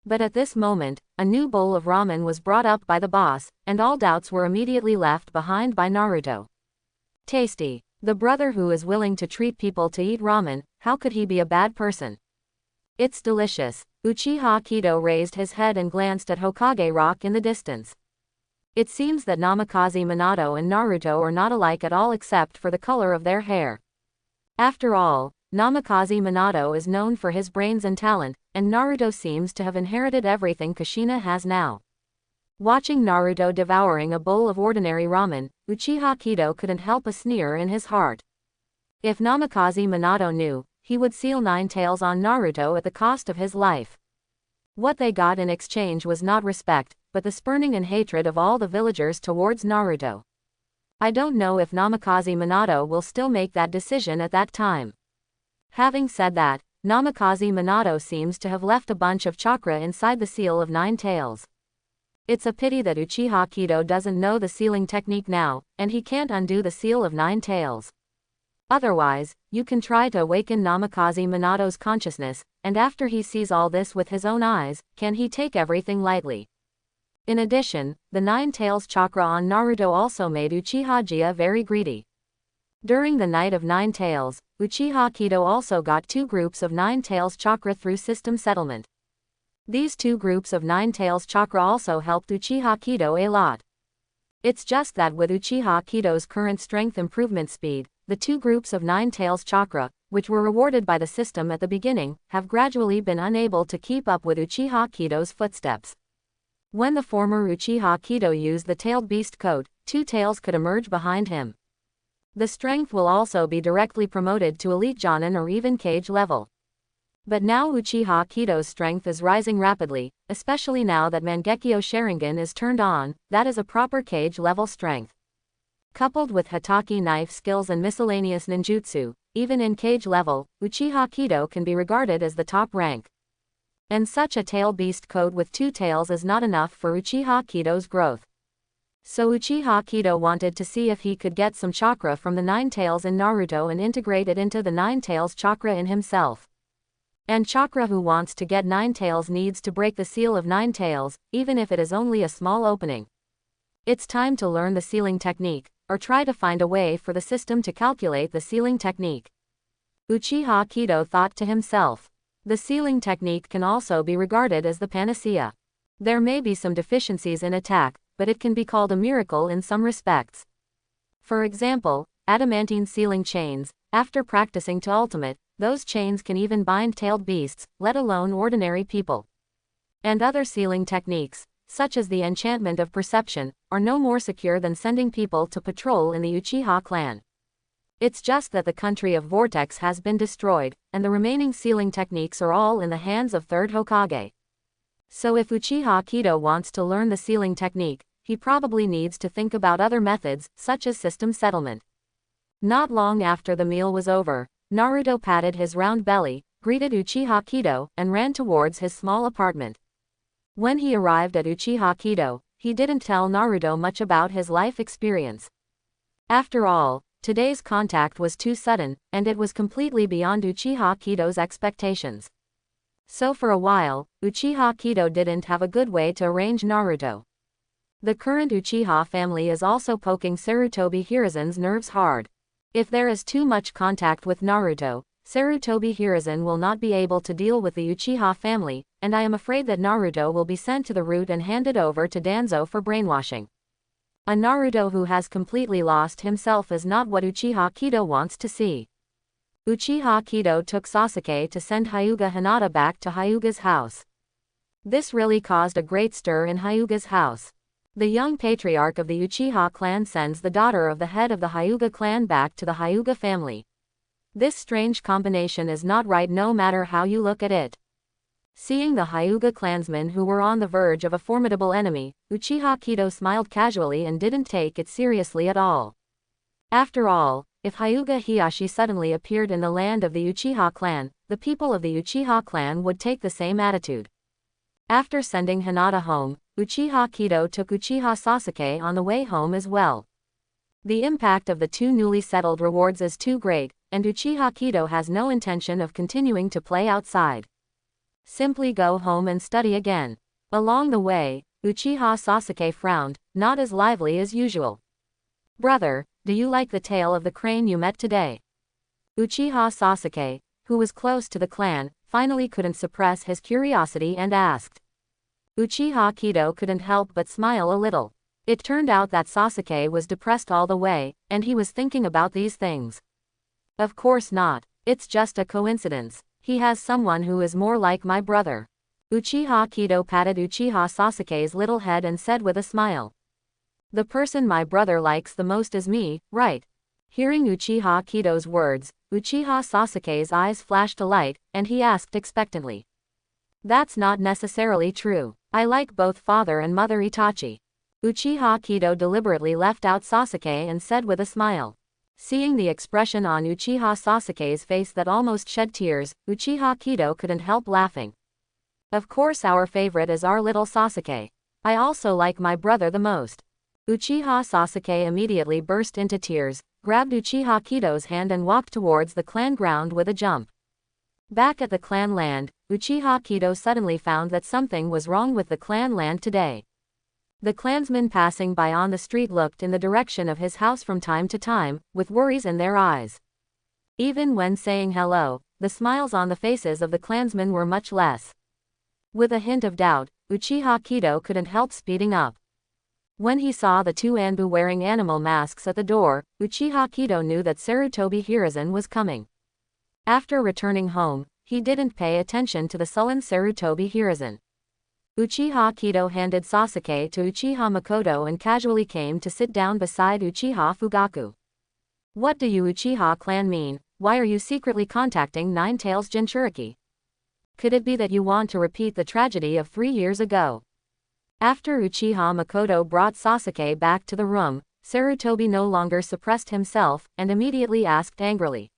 But at this moment, a new bowl of ramen was brought up by the boss, and all doubts were immediately left behind by Naruto. Tasty. The brother who is willing to treat people to eat ramen, how could he be a bad person? It's delicious. Uchiha Kido raised his head and glanced at Hokage Rock in the distance. It seems that Namikaze Minato and Naruto are not alike at all except for the color of their hair. After all, Namikaze Minato is known for his brains and talent, and Naruto seems to have inherited everything Kushina has now. Watching Naruto devouring a bowl of ordinary ramen, Uchiha Kido couldn't help a sneer in his heart. If Namikaze Minato knew, he would seal 9 tails on Naruto at the cost of his life. What they got in exchange was not respect, but the spurning and hatred of all the villagers towards Naruto. I don't know if Namikaze Minato will still make that decision at that time. Having said that, Namikaze Minato seems to have left a bunch of chakra inside the seal of 9 tails. It's a pity that Uchiha Kido doesn't know the sealing technique now, and he can't undo the seal of 9 tails. Otherwise, you can try to awaken Namikaze Minato's consciousness, and after he sees all this with his own eyes, can he take everything lightly? In addition, the Nine Tails chakra on Naruto also made Uchiha Uchiha very greedy. During the Night of Nine Tails, Uchiha Kido also got 2 groups of Nine Tails chakra through system settlement. These 2 groups of Nine Tails chakra also helped Uchiha Kido a lot. It's just that with Uchiha Kido's current strength improvement speed, the 2 groups of Nine Tails chakra, which were rewarded by the system at the beginning, have gradually been unable to keep up with Uchiha Kido's footsteps. When the former Uchiha Kido used the Tailed Beast coat, 2 tails could emerge behind him. The strength will also be directly promoted to Elite Jonin or even Kage level. But now Uchiha Kido's strength is rising rapidly, especially now that Mangekyo Sharingan is turned on, that is a proper Kage level strength. Coupled with Hatake knife skills and miscellaneous ninjutsu, even in Kage level, Uchiha Kido can be regarded as the top rank. And such a tail beast coat with 2 tails is not enough for Uchiha Kido's growth. So Uchiha Kido wanted to see if he could get some chakra from the 9 tails in Naruto and integrate it into the 9 tails chakra in himself. And chakra who wants to get 9 tails needs to break the seal of 9 tails, even if it is only a small opening. It's time to learn the sealing technique, or try to find a way for the system to calculate the sealing technique. Uchiha Kido thought to himself. The sealing technique can also be regarded as the panacea. There may be some deficiencies in attack, but it can be called a miracle in some respects. For example, adamantine sealing chains, after practicing to ultimate, those chains can even bind tailed beasts, let alone ordinary people. And other sealing techniques, such as the enchantment of perception, are no more secure than sending people to patrol in the Uchiha clan. It's just that the country of Vortex has been destroyed, and the remaining sealing techniques are all in the hands of 3rd Hokage. So if Uchiha Kido wants to learn the sealing technique, he probably needs to think about other methods, such as system settlement. Not long after the meal was over, Naruto patted his round belly, greeted Uchiha Kido, and ran towards his small apartment. When he arrived at Uchiha Kido, he didn't tell Naruto much about his life experience. After all, today's contact was too sudden, and it was completely beyond Uchiha Kido's expectations. So for a while, Uchiha Kido didn't have a good way to arrange Naruto. The current Uchiha family is also poking Sarutobi Hiruzen's nerves hard. If there is too much contact with Naruto, Sarutobi Hiruzen will not be able to deal with the Uchiha family, and I am afraid that Naruto will be sent to the root and handed over to Danzo for brainwashing. A Naruto who has completely lost himself is not what Uchiha Kido wants to see. Uchiha Kido took Sasuke to send Hyuga Hinata back to Hyuga's house. This really caused a great stir in Hyuga's house. The young patriarch of the Uchiha clan sends the daughter of the head of the Hyuga clan back to the Hyuga family. This strange combination is not right no matter how you look at it. Seeing the Hyuga clansmen who were on the verge of a formidable enemy, Uchiha Kido smiled casually and didn't take it seriously at all. After all, if Hyuga Heihachi suddenly appeared in the land of the Uchiha clan, the people of the Uchiha clan would take the same attitude. After sending Hinata home, Uchiha Kido took Uchiha Sasuke on the way home as well. The impact of the 2 newly settled rewards is too great, and Uchiha Kido has no intention of continuing to play outside. Simply go home and study again. Along the way, Uchiha Sasuke frowned, not as lively as usual. Brother, do you like the tale of the crane you met today? Uchiha Sasuke, who was close to the clan, finally couldn't suppress his curiosity and asked. Uchiha Kido couldn't help but smile a little. It turned out that Sasuke was depressed all the way, and he was thinking about these things. Of course not. It's just a coincidence. He has someone who is more like my brother. Uchiha Kido patted Uchiha Sasuke's little head and said with a smile. The person my brother likes the most is me, right? Hearing Uchiha Kido's words, Uchiha Sasuke's eyes flashed a light, and he asked expectantly. That's not necessarily true. I like both father and mother Itachi. Uchiha Kido deliberately left out Sasuke and said with a smile. Seeing the expression on Uchiha Sasuke's face that almost shed tears, Uchiha Kido couldn't help laughing. Of course our favorite is our little Sasuke. I also like my brother the most. Uchiha Sasuke immediately burst into tears, grabbed Uchiha Kido's hand and walked towards the clan ground with a jump. Back at the clan land, Uchiha Kido suddenly found that something was wrong with the clan land today. The clansmen passing by on the street looked in the direction of his house from time to time, with worries in their eyes. Even when saying hello, the smiles on the faces of the clansmen were much less. With a hint of doubt, Uchiha Kido couldn't help speeding up. When he saw the two Anbu wearing animal masks at the door, Uchiha Kido knew that Sarutobi Hiruzen was coming. After returning home, he didn't pay attention to the sullen Sarutobi Hiruzen. Uchiha Kido handed Sasuke to Uchiha Makoto and casually came to sit down beside Uchiha Fugaku. What do you Uchiha clan mean? Why are you secretly contacting Nine Tails Jinchuriki? Could it be that you want to repeat the tragedy of 3 years ago? After Uchiha Makoto brought Sasuke back to the room, Sarutobi no longer suppressed himself, and immediately asked angrily.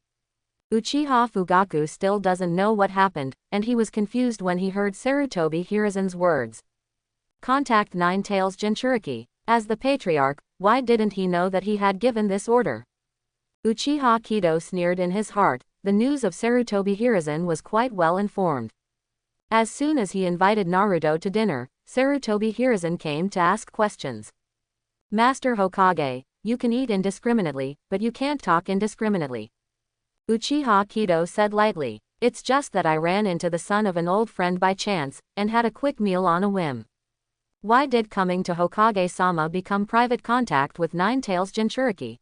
Uchiha Fugaku still doesn't know what happened, and he was confused when he heard Sarutobi Hiruzen's words. Contact Nine Tails Jinchuriki. As the patriarch, why didn't he know that he had given this order? Uchiha Kido sneered in his heart. The news of Sarutobi Hiruzen was quite well informed. As soon as he invited Naruto to dinner, Sarutobi Hiruzen came to ask questions. Master Hokage, you can eat indiscriminately, but you can't talk indiscriminately. Uchiha Kido said lightly. It's just that I ran into the son of an old friend by chance, and had a quick meal on a whim. Why did coming to Hokage-sama become private contact with Nine Tails Jinchuriki?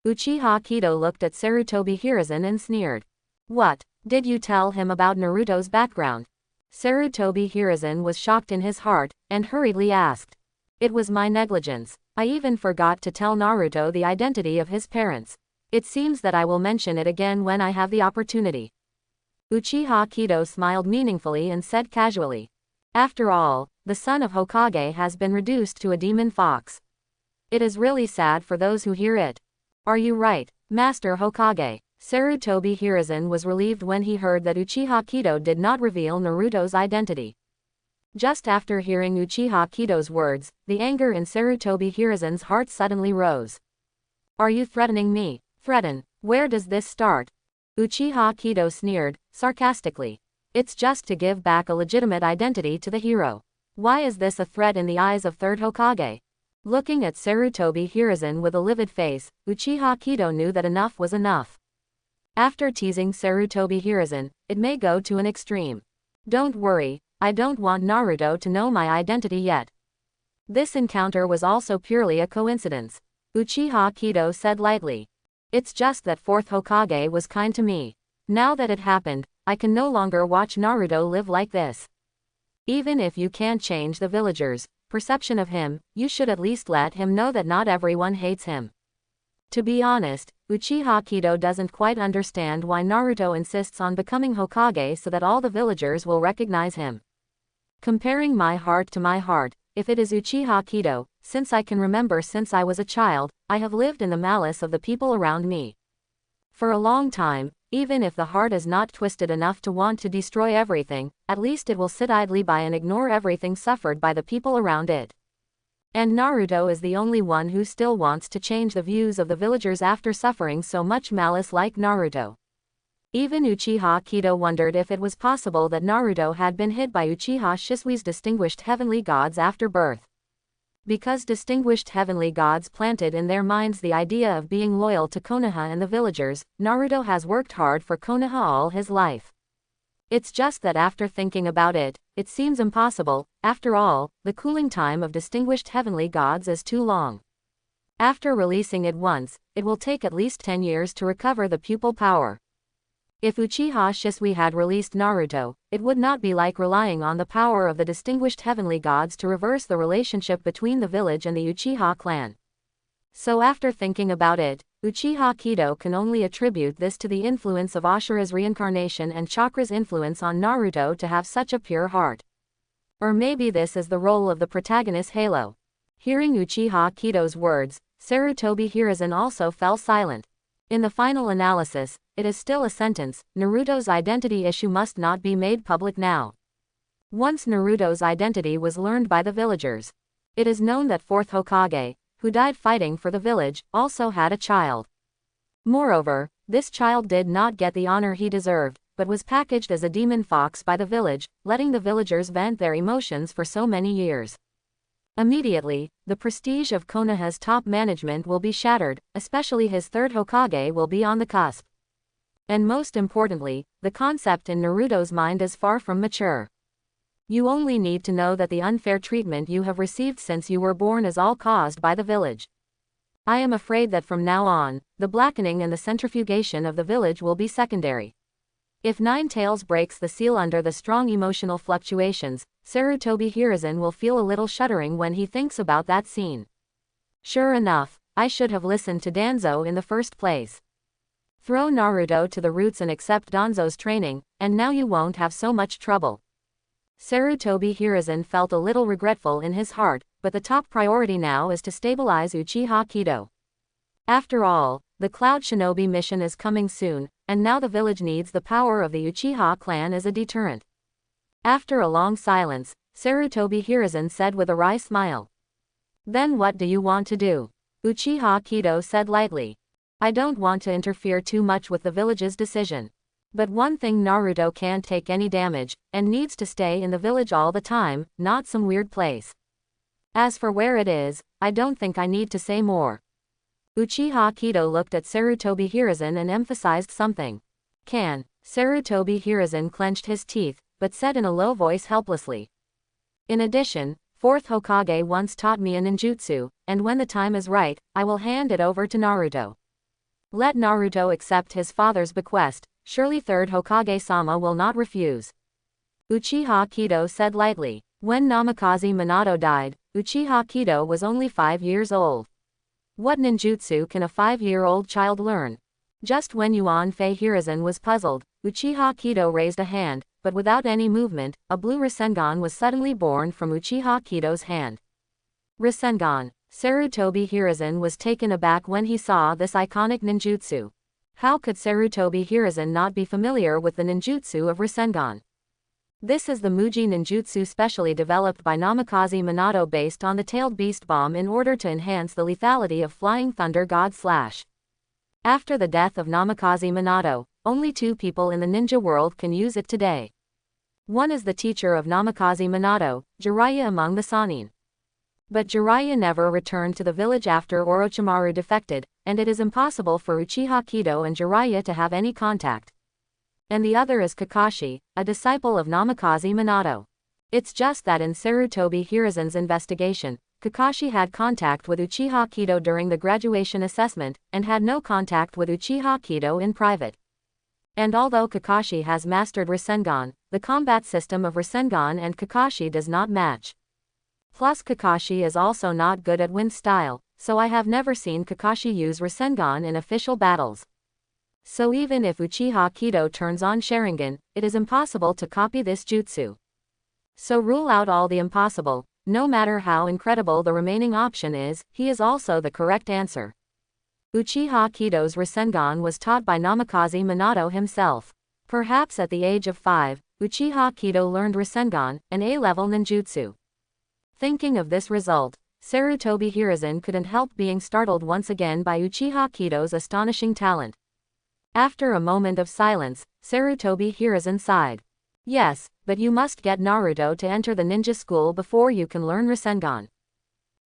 Uchiha Kido looked at Sarutobi Hiruzen and sneered. What? Did you tell him about Naruto's background? Sarutobi Hiruzen was shocked in his heart, and hurriedly asked. It was my negligence. I even forgot to tell Naruto the identity of his parents. It seems that I will mention it again when I have the opportunity. Uchiha Kido smiled meaningfully and said casually. After all, the son of Hokage has been reduced to a demon fox. It is really sad for those who hear it. Are you right, Master Hokage? Sarutobi Hiruzen was relieved when he heard that Uchiha Kido did not reveal Naruto's identity. Just after hearing Uchiha Kido's words, the anger in Sarutobi Hiruzen's heart suddenly rose. Are you threatening me? Threaten? Where does this start? Uchiha Kido sneered, sarcastically. It's just to give back a legitimate identity to the hero. Why is this a threat in the eyes of third Hokage? Looking at Sarutobi Hiruzen with a livid face, Uchiha Kido knew that enough was enough. After teasing Sarutobi Hiruzen, it may go to an extreme. Don't worry, I don't want Naruto to know my identity yet. This encounter was also purely a coincidence. Uchiha Kido said lightly. It's just that fourth Hokage was kind to me. Now that it happened, I can no longer watch Naruto live like this. Even if you can't change the villagers' perception of him, you should at least let him know that not everyone hates him. To be honest, Uchiha Kido doesn't quite understand why Naruto insists on becoming Hokage so that all the villagers will recognize him. Comparing my heart to my heart, if it is Uchiha Kido, since I can remember since I was a child, I have lived in the malice of the people around me. For a long time, even if the heart is not twisted enough to want to destroy everything, at least it will sit idly by and ignore everything suffered by the people around it. And Naruto is the only one who still wants to change the views of the villagers after suffering so much malice like Naruto. Even Uchiha Kido wondered if it was possible that Naruto had been hid by Uchiha Shisui's distinguished heavenly gods after birth. Because distinguished heavenly gods planted in their minds the idea of being loyal to Konoha and the villagers, Naruto has worked hard for Konoha all his life. It's just that after thinking about it, it seems impossible. After all, the cooling time of distinguished heavenly gods is too long. After releasing it once, it will take at least 10 years to recover the pupil power. If Uchiha Shisui had released Naruto, it would not be like relying on the power of the distinguished heavenly gods to reverse the relationship between the village and the Uchiha clan. So after thinking about it, Uchiha Kido can only attribute this to the influence of Ashura's reincarnation and Chakra's influence on Naruto to have such a pure heart. Or maybe this is the role of the protagonist Halo. Hearing Uchiha Kido's words, Sarutobi Hiruzen also fell silent. In the final analysis, it is still a sentence. Naruto's identity issue must not be made public now. Once Naruto's identity was learned by the villagers, it is known that fourth Hokage, who died fighting for the village, also had a child. Moreover, this child did not get the honor he deserved, but was packaged as a demon fox by the village, letting the villagers vent their emotions for so many years. Immediately, the prestige of Konoha's top management will be shattered, especially his third Hokage will be on the cusp. And most importantly, the concept in Naruto's mind is far from mature. You only need to know that the unfair treatment you have received since you were born is all caused by the village. I am afraid that from now on, the blackening and the centrifugation of the village will be secondary. If Nine Tails breaks the seal under the strong emotional fluctuations, Sarutobi Hiruzen will feel a little shuddering when he thinks about that scene. Sure enough, I should have listened to Danzo in the first place. Throw Naruto to the roots and accept Danzo's training, and now you won't have so much trouble. Sarutobi Hiruzen felt a little regretful in his heart, but the top priority now is to stabilize Uchiha Kido. After all, the Cloud Shinobi mission is coming soon, and now the village needs the power of the Uchiha clan as a deterrent. After a long silence, Sarutobi Hiruzen said with a wry smile. Then what do you want to do? Uchiha Kido said lightly. I don't want to interfere too much with the village's decision. But one thing, Naruto can't take any damage, and needs to stay in the village all the time, not some weird place. As for where it is, I don't think I need to say more. Uchiha Kido looked at Sarutobi Hiruzen and emphasized something. Sarutobi Hiruzen clenched his teeth, but said in a low voice helplessly. In addition, fourth Hokage once taught me a ninjutsu, and when the time is right, I will hand it over to Naruto. Let Naruto accept his father's bequest, surely third Hokage-sama will not refuse. Uchiha Kido said lightly. When Namikaze Minato died, Uchiha Kido was only 5 years old. What ninjutsu can a 5-year-old child learn? Just when Yuan-Fei Hiruzen was puzzled, Uchiha Kido raised a hand, but without any movement, a blue Rasengan was suddenly born from Uchiha Kido's hand. Rasengan. Sarutobi Hiruzen was taken aback when he saw this iconic ninjutsu. How could Sarutobi Hiruzen not be familiar with the ninjutsu of Rasengan? This is the Muji ninjutsu specially developed by Namikaze Minato based on the tailed beast bomb in order to enhance the lethality of Flying Thunder God Slash. After the death of Namikaze Minato, only 2 people in the ninja world can use it today. One is the teacher of Namikaze Minato, Jiraiya among the Sannin. But Jiraiya never returned to the village after Orochimaru defected, and it is impossible for Uchiha Kido and Jiraiya to have any contact. And the other is Kakashi, a disciple of Namikaze Minato. It's just that in Sarutobi Hiruzen's investigation, Kakashi had contact with Uchiha Kido during the graduation assessment, and had no contact with Uchiha Kido in private. And although Kakashi has mastered Rasengan, the combat system of Rasengan and Kakashi does not match. Plus Kakashi is also not good at wind style, so I have never seen Kakashi use Rasengan in official battles. So even if Uchiha Kido turns on Sharingan, it is impossible to copy this jutsu. So rule out all the impossible, no matter how incredible the remaining option is, he is also the correct answer. Uchiha Kido's Rasengan was taught by Namikaze Minato himself. Perhaps at the age of 5, Uchiha Kido learned Rasengan, an A-level ninjutsu. Thinking of this result, Sarutobi Hiruzen couldn't help being startled once again by Uchiha Kido's astonishing talent. After a moment of silence, Sarutobi Hiruzen sighed. Yes, but you must get Naruto to enter the ninja school before you can learn Rasengan.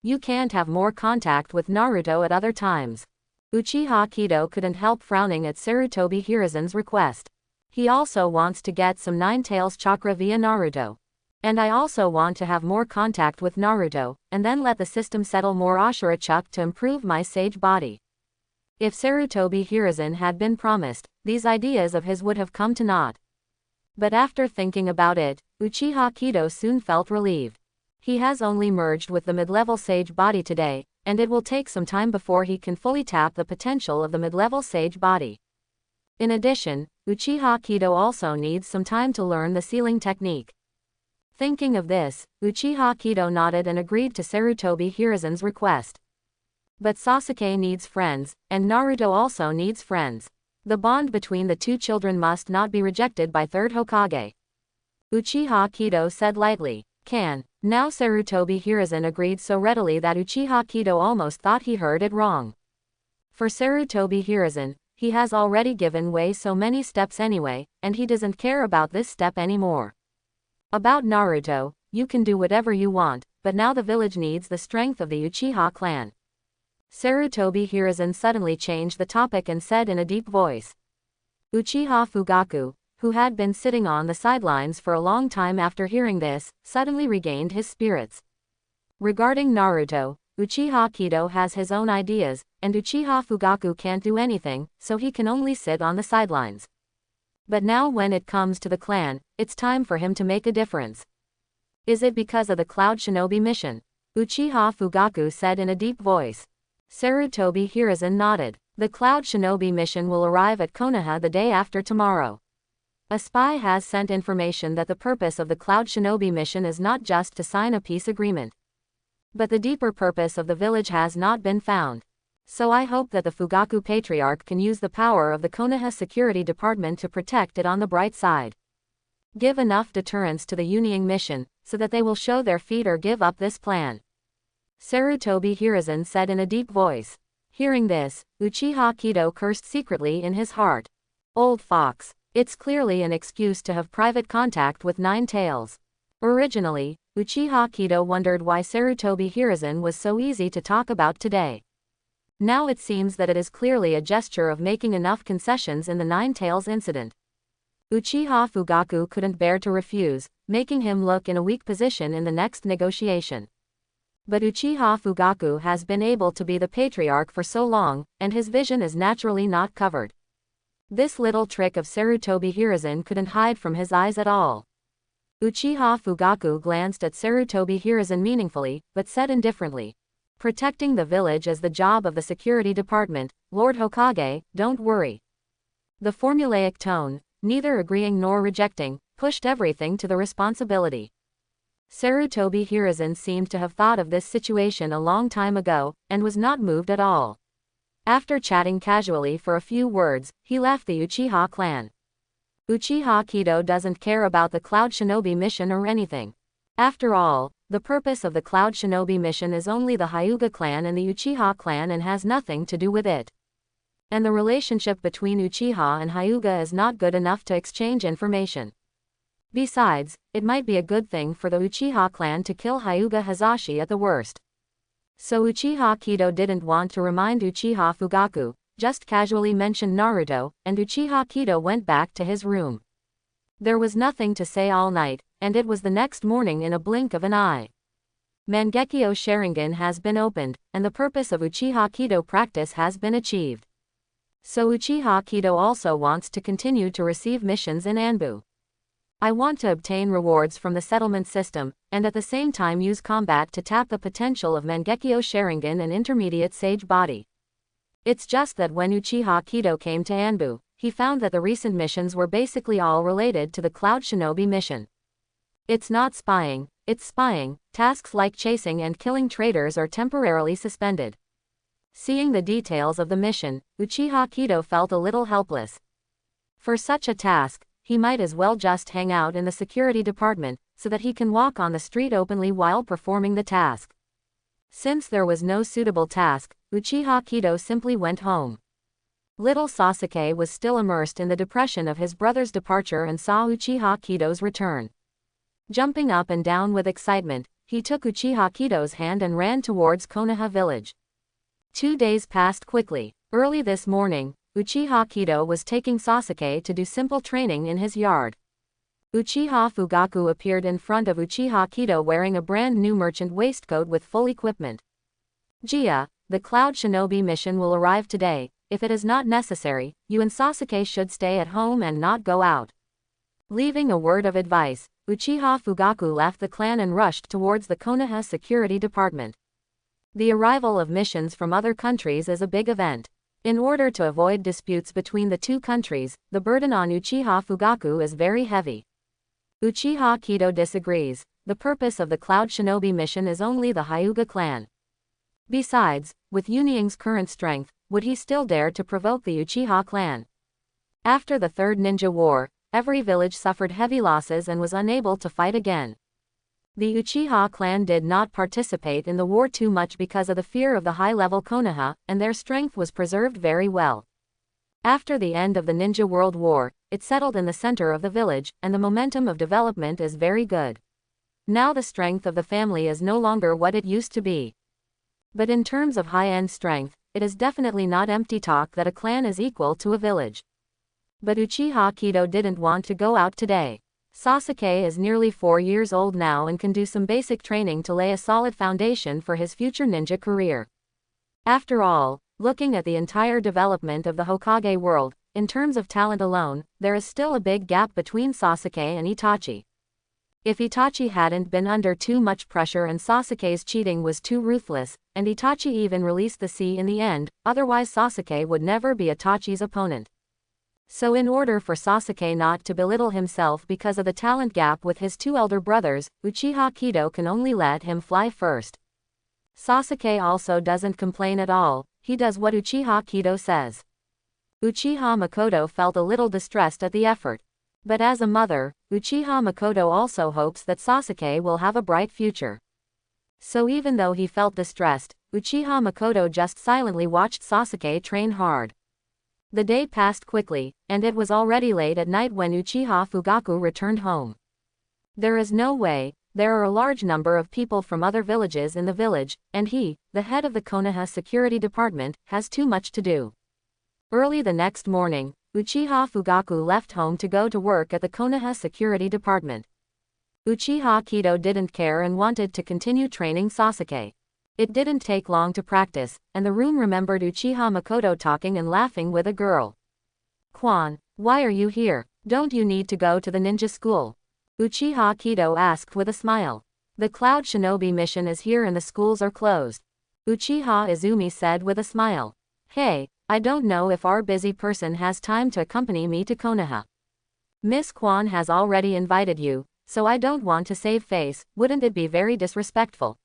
You can't have more contact with Naruto at other times. Uchiha Kido couldn't help frowning at Sarutobi Hiruzen's request. He also wants to get some Nine Tails chakra via Naruto. And I also want to have more contact with Naruto, and then let the system settle more Ashura Chuk to improve my sage body. If Sarutobi Hiruzen had been promised, these ideas of his would have come to naught. But after thinking about it, Uchiha Kido soon felt relieved. He has only merged with the mid-level sage body today, and it will take some time before he can fully tap the potential of the mid-level sage body. In addition, Uchiha Kido also needs some time to learn the sealing technique. Thinking of this, Uchiha Kido nodded and agreed to Sarutobi Hiruzen's request. But Sasuke needs friends, and Naruto also needs friends. The bond between the 2 children must not be rejected by third Hokage. Uchiha Kido said lightly. Now Sarutobi Hiruzen agreed so readily that Uchiha Kido almost thought he heard it wrong. For Sarutobi Hiruzen, he has already given way so many steps anyway, and he doesn't care about this step anymore. About Naruto, you can do whatever you want, but now the village needs the strength of the Uchiha clan. Sarutobi Hiruzen suddenly changed the topic and said in a deep voice. Uchiha Fugaku, who had been sitting on the sidelines for a long time after hearing this, suddenly regained his spirits. Regarding Naruto, Uchiha Kido has his own ideas, and Uchiha Fugaku can't do anything, so he can only sit on the sidelines. But now when it comes to the clan, it's time for him to make a difference. Is it because of the Cloud Shinobi mission? Uchiha Fugaku said in a deep voice. Sarutobi Hiruzen nodded. The Cloud Shinobi mission will arrive at Konoha the day after tomorrow. A spy has sent information that the purpose of the Cloud Shinobi mission is not just to sign a peace agreement. But the deeper purpose of the village has not been found. So I hope that the Fugaku Patriarch can use the power of the Konoha Security Department to protect it on the bright side. Give enough deterrence to the Union mission, so that they will show their feet or give up this plan. Sarutobi Hiruzen said in a deep voice. Hearing this, Uchiha Kido cursed secretly in his heart. Old fox. It's clearly an excuse to have private contact with Nine Tails. Originally, Uchiha Kido wondered why Sarutobi Hiruzen was so easy to talk about today. Now it seems that it is clearly a gesture of making enough concessions in the Nine Tails incident. Uchiha Fugaku couldn't bear to refuse, making him look in a weak position in the next negotiation. But Uchiha Fugaku has been able to be the patriarch for so long, and his vision is naturally not covered. This little trick of Sarutobi Hiruzen couldn't hide from his eyes at all. Uchiha Fugaku glanced at Sarutobi Hiruzen meaningfully, but said indifferently. Protecting the village is the job of the security department, Lord Hokage, don't worry. The formulaic tone, neither agreeing nor rejecting, pushed everything to the responsibility. Sarutobi Hiruzen seemed to have thought of this situation a long time ago, and was not moved at all. After chatting casually for a few words, he left the Uchiha clan. Uchiha Kido doesn't care about the Cloud Shinobi mission or anything. After all, the purpose of the Cloud Shinobi mission is only the Hyuga clan and the Uchiha clan and has nothing to do with it. And the relationship between Uchiha and Hyuga is not good enough to exchange information. Besides, it might be a good thing for the Uchiha clan to kill Hyuga Hazashi at the worst. So Uchiha Kido didn't want to remind Uchiha Fugaku, just casually mentioned Naruto, and Uchiha Kido went back to his room. There was nothing to say all night, and it was the next morning in a blink of an eye. Mangekyo Sharingan has been opened, and the purpose of Uchiha Kido practice has been achieved. So Uchiha Kido also wants to continue to receive missions in Anbu. I want to obtain rewards from the settlement system, and at the same time use combat to tap the potential of Mangekyo Sharingan and Intermediate Sage Body. It's just that when Uchiha Kido came to Anbu, he found that the recent missions were basically all related to the Cloud Shinobi mission. It's not spying, it's spying. Tasks like chasing and killing traitors are temporarily suspended. Seeing the details of the mission, Uchiha Kido felt a little helpless. For such a task, he might as well just hang out in the security department, so that he can walk on the street openly while performing the task. Since there was no suitable task, Uchiha Kido simply went home. Little Sasuke was still immersed in the depression of his brother's departure and saw Uchiha Kido's return. Jumping up and down with excitement, he took Uchiha Kido's hand and ran towards Konoha village. 2 days passed quickly. Early this morning, Uchiha Kido was taking Sasuke to do simple training in his yard. Uchiha Fugaku appeared in front of Uchiha Kido wearing a brand new merchant waistcoat with full equipment. Jia, the Cloud Shinobi mission will arrive today. If it is not necessary, you and Sasuke should stay at home and not go out. Leaving a word of advice, Uchiha Fugaku left the clan and rushed towards the Konoha Security Department. The arrival of missions from other countries is a big event. In order to avoid disputes between the two countries, the burden on Uchiha Fugaku is very heavy. Uchiha Kido disagrees. The purpose of the Cloud Shinobi mission is only the Hyuga clan. Besides, with Union's current strength, would he still dare to provoke the Uchiha clan? After the Third Ninja War, every village suffered heavy losses and was unable to fight again. The Uchiha clan did not participate in the war too much because of the fear of the high-level Konoha, and their strength was preserved very well. After the end of the Ninja World War, it settled in the center of the village, and the momentum of development is very good. Now the strength of the family is no longer what it used to be. But in terms of high-end strength, it is definitely not empty talk that a clan is equal to a village. But Uchiha Kido didn't want to go out today. Sasuke is nearly 4 years old now and can do some basic training to lay a solid foundation for his future ninja career. After all, looking at the entire development of the Hokage world, in terms of talent alone, there is still a big gap between Sasuke and Itachi. If Itachi hadn't been under too much pressure and Sasuke's cheating was too ruthless, and Itachi even released the sea in the end, otherwise Sasuke would never be Itachi's opponent. So in order for Sasuke not to belittle himself because of the talent gap with his 2 elder brothers, Uchiha Kido can only let him fly first. Sasuke also doesn't complain at all, he does what Uchiha Kido says. Uchiha Makoto felt a little distressed at the effort. But as a mother, Uchiha Makoto also hopes that Sasuke will have a bright future. So even though he felt distressed, Uchiha Makoto just silently watched Sasuke train hard. The day passed quickly, and it was already late at night when Uchiha Fugaku returned home. There is no way, there are a large number of people from other villages in the village, and he, the head of the Konoha security department, has too much to do. Early the next morning, Uchiha Fugaku left home to go to work at the Konoha security department. Uchiha Kido didn't care and wanted to continue training Sasuke. It didn't take long to practice, and the room remembered Uchiha Makoto talking and laughing with a girl. "Quan, why are you here? Don't you need to go to the ninja school?" Uchiha Kido asked with a smile. "The Cloud Shinobi mission is here and the schools are closed," Uchiha Izumi said with a smile. "Hey, I don't know if our busy person has time to accompany me to Konoha. Miss Quan has already invited you, so I don't want to save face, wouldn't it be very disrespectful?"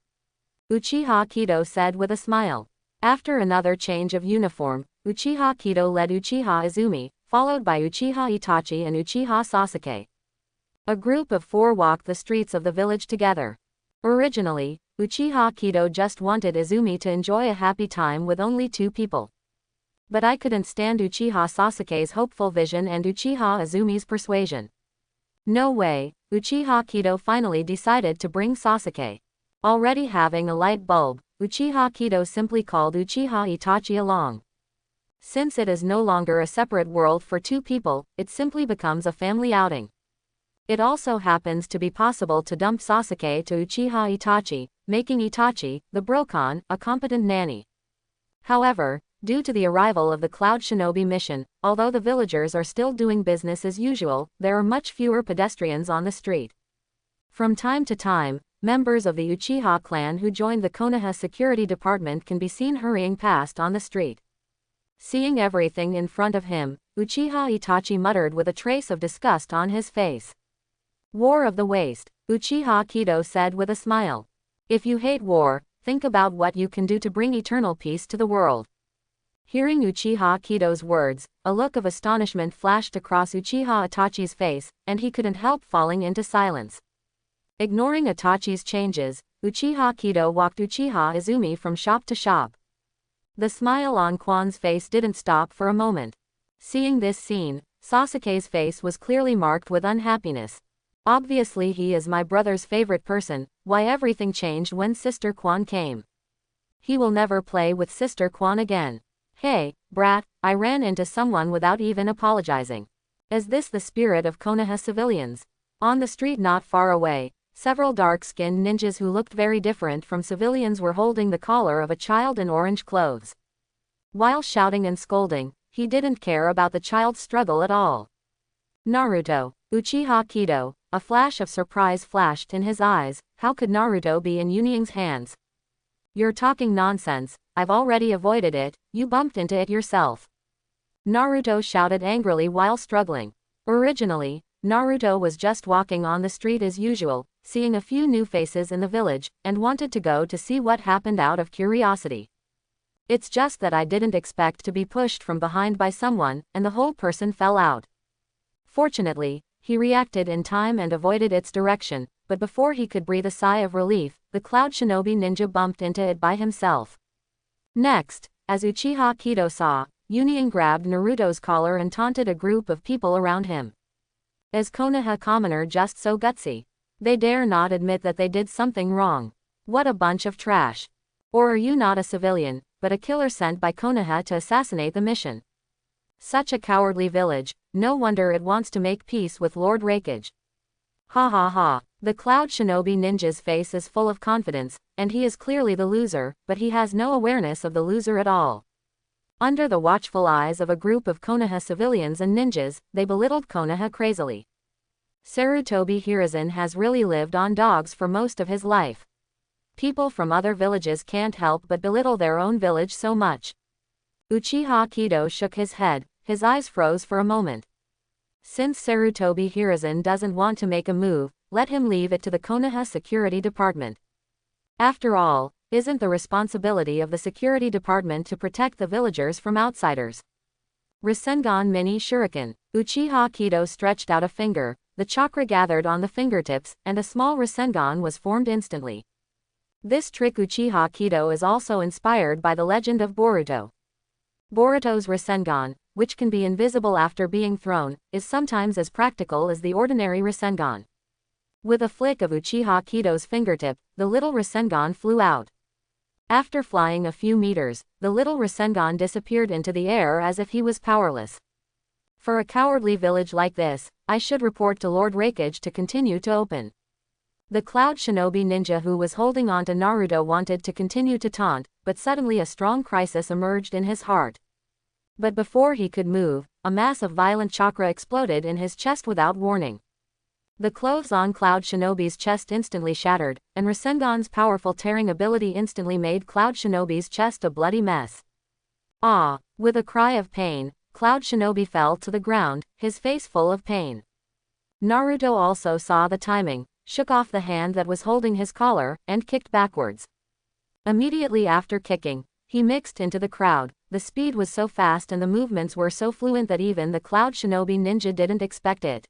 Uchiha Kido said with a smile. After another change of uniform, Uchiha Kido led Uchiha Izumi, followed by Uchiha Itachi and Uchiha Sasuke. A group of 4 walked the streets of the village together. Originally, Uchiha Kido just wanted Izumi to enjoy a happy time with only 2 people. But I couldn't stand Uchiha Sasuke's hopeful vision and Uchiha Izumi's persuasion. No way, Uchiha Kido finally decided to bring Sasuke. Already having a light bulb, Uchiha Kido simply called Uchiha Itachi along. Since it is no longer a separate world for 2 people, it simply becomes a family outing. It also happens to be possible to dump Sasuke to Uchiha Itachi, making Itachi, the Brokon, a competent nanny. However, due to the arrival of the Cloud Shinobi mission, although the villagers are still doing business as usual, there are much fewer pedestrians on the street. From time to time, members of the Uchiha clan who joined the Konoha security department can be seen hurrying past on the street. Seeing everything in front of him, Uchiha Itachi muttered with a trace of disgust on his face. "War of the Waste," Uchiha Kido said with a smile. "If you hate war, think about what you can do to bring eternal peace to the world." Hearing Uchiha Kido's words, a look of astonishment flashed across Uchiha Itachi's face, and he couldn't help falling into silence. Ignoring Itachi's changes, Uchiha Kido walked Uchiha Izumi from shop to shop. The smile on Quan's face didn't stop for a moment. Seeing this scene, Sasuke's face was clearly marked with unhappiness. Obviously he is my brother's favorite person, why everything changed when Sister Quan came. He will never play with Sister Quan again. Hey, brat, I ran into someone without even apologizing. Is this the spirit of Konoha civilians? On the street not far away, several dark-skinned ninjas who looked very different from civilians were holding the collar of a child in orange clothes. While shouting and scolding, he didn't care about the child's struggle at all. Naruto, Uchiha Kido, a flash of surprise flashed in his eyes. How could Naruto be in Yunying's hands? You're talking nonsense, I've already avoided it, you bumped into it yourself. Naruto shouted angrily while struggling. Originally, Naruto was just walking on the street as usual, seeing a few new faces in the village, and wanted to go to see what happened out of curiosity. It's just that I didn't expect to be pushed from behind by someone, and the whole person fell out. Fortunately, he reacted in time and avoided its direction, but before he could breathe a sigh of relief, the Cloud Shinobi ninja bumped into it by himself. Next, as Uchiha Kido saw, Union grabbed Naruto's collar and taunted a group of people around him. Is Konoha commoner just so gutsy? They dare not admit that they did something wrong. What a bunch of trash. Or are you not a civilian, but a killer sent by Konoha to assassinate the mission? Such a cowardly village, no wonder it wants to make peace with Lord Hokage. Ha ha ha. The Cloud Shinobi ninja's face is full of confidence, and he is clearly the loser, but he has no awareness of the loser at all. Under the watchful eyes of a group of Konoha civilians and ninjas, they belittled Konoha crazily. Sarutobi Hiruzen has really lived on dogs for most of his life. People from other villages can't help but belittle their own village so much. Uchiha Kido shook his head, his eyes froze for a moment. Since Sarutobi Hiruzen doesn't want to make a move, let him leave it to the Konoha Security Department. After all, isn't the responsibility of the Security Department to protect the villagers from outsiders? Rasengan Mini Shuriken. Uchiha Kido stretched out a finger, the chakra gathered on the fingertips, and a small Rasengan was formed instantly. This trick Uchiha Kido is also inspired by the legend of Boruto. Boruto's Rasengan, which can be invisible after being thrown, is sometimes as practical as the ordinary Rasengan. With a flick of Uchiha Kido's fingertip, the little Rasengan flew out. After flying a few meters, the little Rasengan disappeared into the air as if he was powerless. For a cowardly village like this, I should report to Lord Hokage to continue to open. The Cloud Shinobi ninja who was holding on to Naruto wanted to continue to taunt, but suddenly a strong crisis emerged in his heart. But before he could move, a mass of violent chakra exploded in his chest without warning. The clothes on Cloud Shinobi's chest instantly shattered, and Rasengan's powerful tearing ability instantly made Cloud Shinobi's chest a bloody mess. Ah! With a cry of pain, Cloud Shinobi fell to the ground, his face full of pain. Naruto also saw the timing, shook off the hand that was holding his collar, and kicked backwards. Immediately after kicking, he mixed into the crowd. The speed was so fast and the movements were so fluent that even the Cloud Shinobi ninja didn't expect it.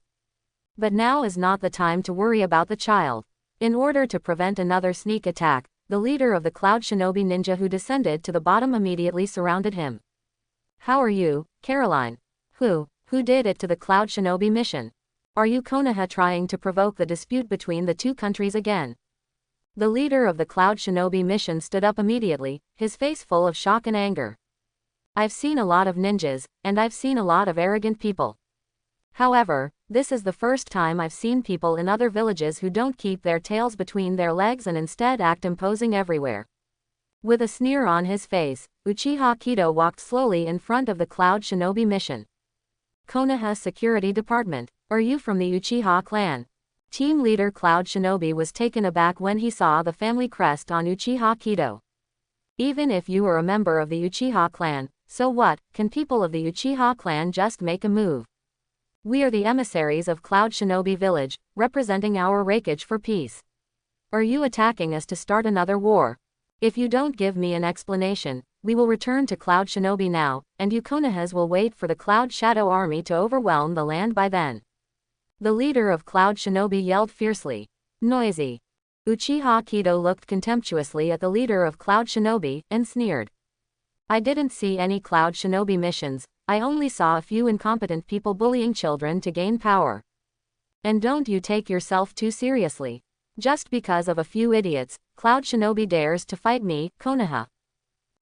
But now is not the time to worry about the child. In order to prevent another sneak attack, the leader of the Cloud Shinobi ninja who descended to the bottom immediately surrounded him. How are you, Caroline? Who did it to the Cloud Shinobi mission? Are you Konoha trying to provoke the dispute between the two countries again? The leader of the Cloud Shinobi mission stood up immediately, his face full of shock and anger. I've seen a lot of ninjas, and I've seen a lot of arrogant people. However, this is the first time I've seen people in other villages who don't keep their tails between their legs and instead act imposing everywhere. With a sneer on his face, Uchiha Kido walked slowly in front of the Cloud Shinobi mission. Konoha Security Department, are you from the Uchiha clan? Team leader Cloud Shinobi was taken aback when he saw the family crest on Uchiha Kido. Even if you are a member of the Uchiha clan, so what, can people of the Uchiha clan just make a move? We are the emissaries of Cloud Shinobi village, representing our Hokage for peace. Are you attacking us to start another war? If you don't give me an explanation, we will return to Cloud Shinobi now, and you Konohas will wait for the Cloud Shadow Army to overwhelm the land by then. The leader of Cloud Shinobi yelled fiercely. Noisy. Uchiha Kido looked contemptuously at the leader of Cloud Shinobi, and sneered. I didn't see any Cloud Shinobi missions, I only saw a few incompetent people bullying children to gain power. And don't you take yourself too seriously. Just because of a few idiots, Cloud Shinobi dares to fight me, Konoha.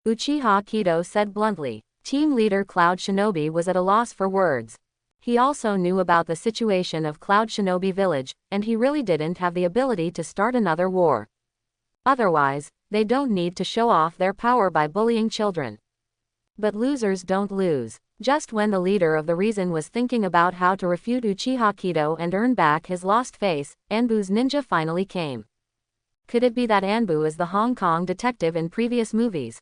Uchiha Kido said bluntly. Team leader Cloud Shinobi was at a loss for words. He also knew about the situation of Cloud Shinobi village, and he really didn't have the ability to start another war. Otherwise, they don't need to show off their power by bullying children. But losers don't lose. Just when the leader of the reason was thinking about how to refute Uchiha Kido and earn back his lost face, Anbu's ninja finally came. Could it be that Anbu is the Hong Kong detective in previous movies?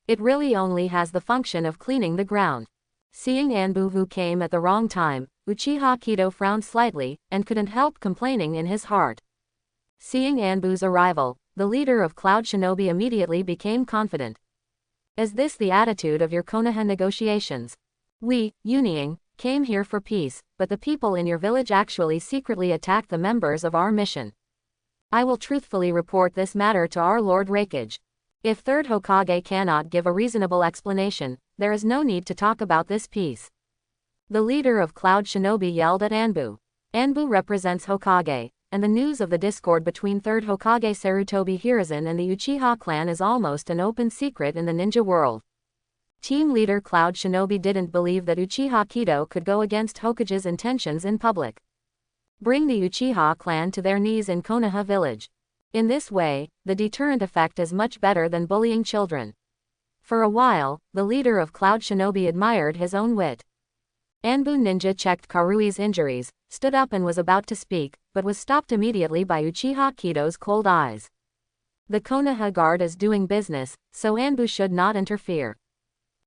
It really only has the function of cleaning the ground. Seeing Anbu who came at the wrong time, Uchiha Kido frowned slightly, and couldn't help complaining in his heart. Seeing Anbu's arrival, the leader of Cloud Shinobi immediately became confident. Is this the attitude of your Konoha negotiations? We, Union, came here for peace, but the people in your village actually secretly attacked the members of our mission. I will truthfully report this matter to our Lord Hokage. If Third Hokage cannot give a reasonable explanation, there is no need to talk about this piece. The leader of Cloud Shinobi yelled at Anbu. Anbu represents Hokage, and the news of the discord between 3rd Hokage Sarutobi Hiruzen and the Uchiha clan is almost an open secret in the ninja world. Team leader Cloud Shinobi didn't believe that Uchiha Kido could go against Hokage's intentions in public. Bring the Uchiha clan to their knees in Konoha village. In this way, the deterrent effect is much better than bullying children. For a while, the leader of Cloud Shinobi admired his own wit. Anbu Ninja checked Karui's injuries, stood up and was about to speak, but was stopped immediately by Uchiha Kido's cold eyes. The Konoha guard is doing business, so Anbu should not interfere.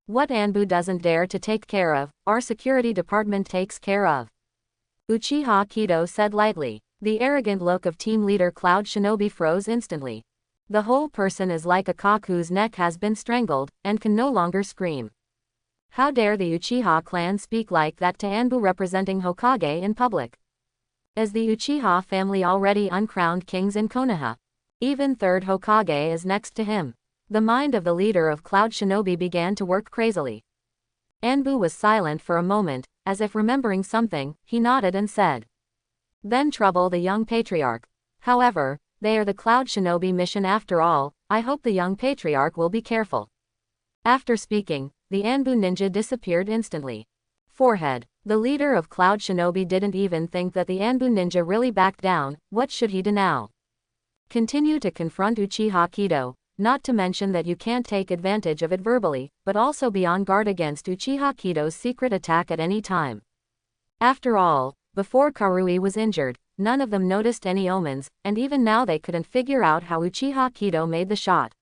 What Anbu doesn't dare to take care of, our security department takes care of. Uchiha Kido said lightly. The arrogant look of team leader Cloud Shinobi froze instantly. The whole person is like a cock whose neck has been strangled, and can no longer scream. How dare the Uchiha clan speak like that to Anbu representing Hokage in public? As the Uchiha family already uncrowned kings in Konoha. Even 3rd Hokage is next to him. The mind of the leader of Cloud Shinobi began to work crazily. Anbu was silent for a moment, as if remembering something, he nodded and said. Then trouble the young patriarch. However, they are the Cloud Shinobi mission after all, I hope the young patriarch will be careful. After speaking, the Anbu ninja disappeared instantly. Forehead. The leader of Cloud Shinobi didn't even think that the Anbu ninja really backed down. What should he do now? Continue to confront Uchiha Kido, not to mention that you can't take advantage of it verbally, but also be on guard against Uchiha Kido's secret attack at any time. After all, before Karui was injured, none of them noticed any omens, and even now they couldn't figure out how Uchiha Kido made the shot.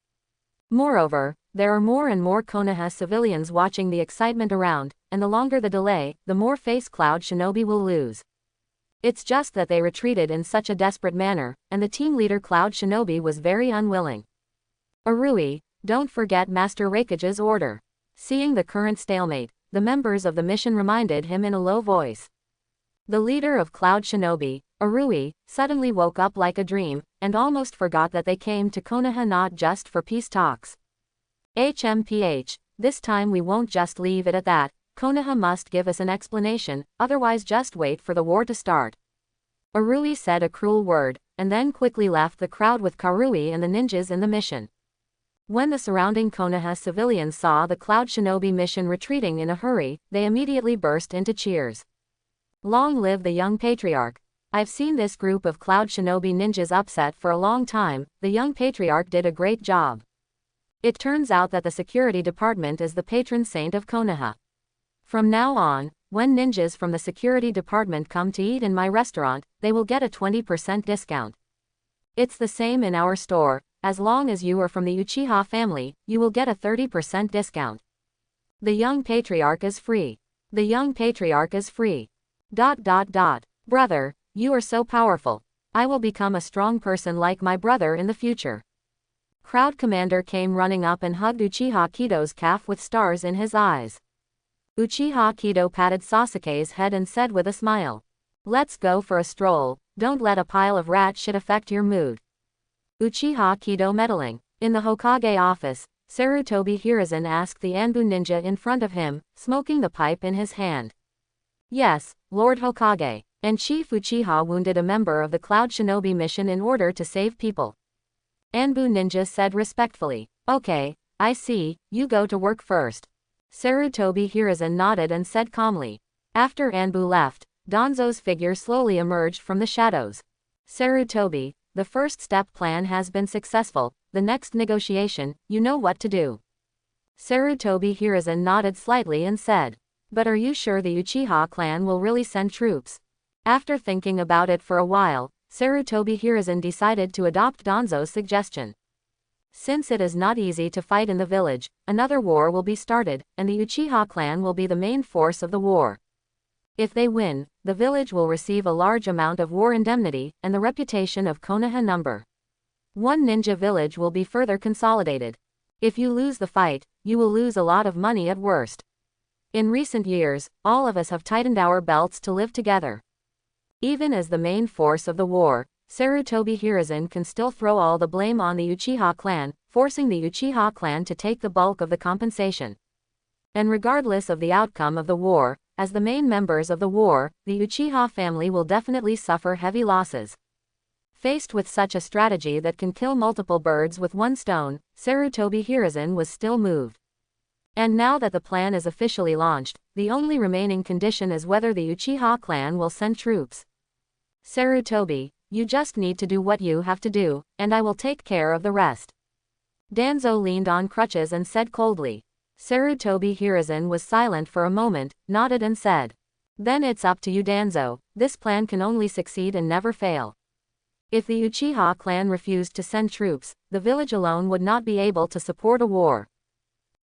Moreover, there are more and more Konoha civilians watching the excitement around, and the longer the delay, the more face Cloud Shinobi will lose. It's just that they retreated in such a desperate manner, and the team leader Cloud Shinobi was very unwilling. Arui, don't forget Master Raikage's order. Seeing the current stalemate, the members of the mission reminded him in a low voice. The leader of Cloud Shinobi, Arui, suddenly woke up like a dream, and almost forgot that they came to Konoha not just for peace talks. HMPH, this time we won't just leave it at that, Konoha must give us an explanation, otherwise just wait for the war to start. Arui said a cruel word, and then quickly left the crowd with Karui and the ninjas in the mission. When the surrounding Konoha civilians saw the Cloud Shinobi mission retreating in a hurry, they immediately burst into cheers. Long live the young patriarch. I've seen this group of Cloud Shinobi ninjas upset for a long time, the young patriarch did a great job. It turns out that the security department is the patron saint of Konoha. From now on, when ninjas from the security department come to eat in my restaurant, they will get a 20% discount. It's the same in our store, as long as you are from the Uchiha family, you will get a 30% discount. The young patriarch is free. The young patriarch is free. ... Brother, you are so powerful. I will become a strong person like my brother in the future. Crowd commander came running up and hugged Uchiha Kido's calf with stars in his eyes. Uchiha Kido patted Sasuke's head and said with a smile. Let's go for a stroll, don't let a pile of rat shit affect your mood. Uchiha Kido meddling. In the Hokage office, Sarutobi Hiruzen asked the Anbu ninja in front of him, smoking the pipe in his hand. Yes, Lord Hokage. And Chief Uchiha wounded a member of the Cloud Shinobi mission in order to save people. Anbu ninja said respectfully. Okay, I see, you go to work first. Sarutobi Hiruzen nodded and said calmly. After Anbu left, Danzo's figure slowly emerged from the shadows. Sarutobi, the first step plan has been successful, the next negotiation, you know what to do. Sarutobi Hiruzen nodded slightly and said. But are you sure the Uchiha clan will really send troops? After thinking about it for a while, Sarutobi Hiruzen decided to adopt Danzo's suggestion. Since it is not easy to fight in the village, another war will be started, and the Uchiha clan will be the main force of the war. If they win, the village will receive a large amount of war indemnity, and the reputation of Konoha number one ninja village will be further consolidated. If you lose the fight, you will lose a lot of money at worst. In recent years, all of us have tightened our belts to live together. Even as the main force of the war, Sarutobi Hiruzen can still throw all the blame on the Uchiha clan, forcing the Uchiha clan to take the bulk of the compensation. And regardless of the outcome of the war, as the main members of the war, the Uchiha family will definitely suffer heavy losses. Faced with such a strategy that can kill multiple birds with one stone, Sarutobi Hiruzen was still moved. And now that the plan is officially launched, the only remaining condition is whether the Uchiha clan will send troops. Sarutobi, you just need to do what you have to do, and I will take care of the rest. Danzo leaned on crutches and said coldly. Sarutobi Hiruzen was silent for a moment, nodded and said, "Then it's up to you, Danzo. This plan can only succeed and never fail. If the Uchiha clan refused to send troops, the village alone would not be able to support a war."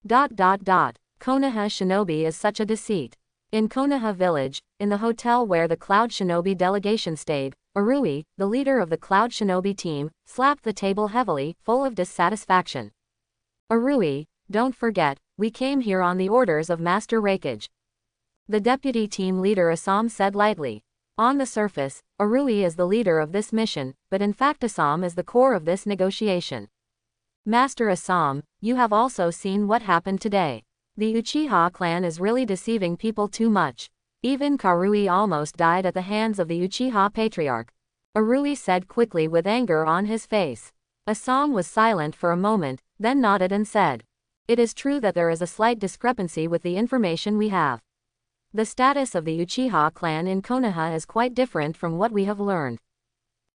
Konoha shinobi is such a deceit. In Konoha village, in the hotel where the Cloud Shinobi delegation stayed, Arui, the leader of the Cloud Shinobi team, slapped the table heavily, full of dissatisfaction. "Arui, don't forget, we came here on the orders of Master Hokage." The deputy team leader Asam said lightly. On the surface, Arui is the leader of this mission, but in fact Asam is the core of this negotiation. "Master Asam, you have also seen what happened today. The Uchiha clan is really deceiving people too much. Even Karui almost died at the hands of the Uchiha patriarch," Arui said quickly with anger on his face. Asam was silent for a moment, then nodded and said, "It is true that there is a slight discrepancy with the information we have. The status of the Uchiha clan in Konoha is quite different from what we have learned.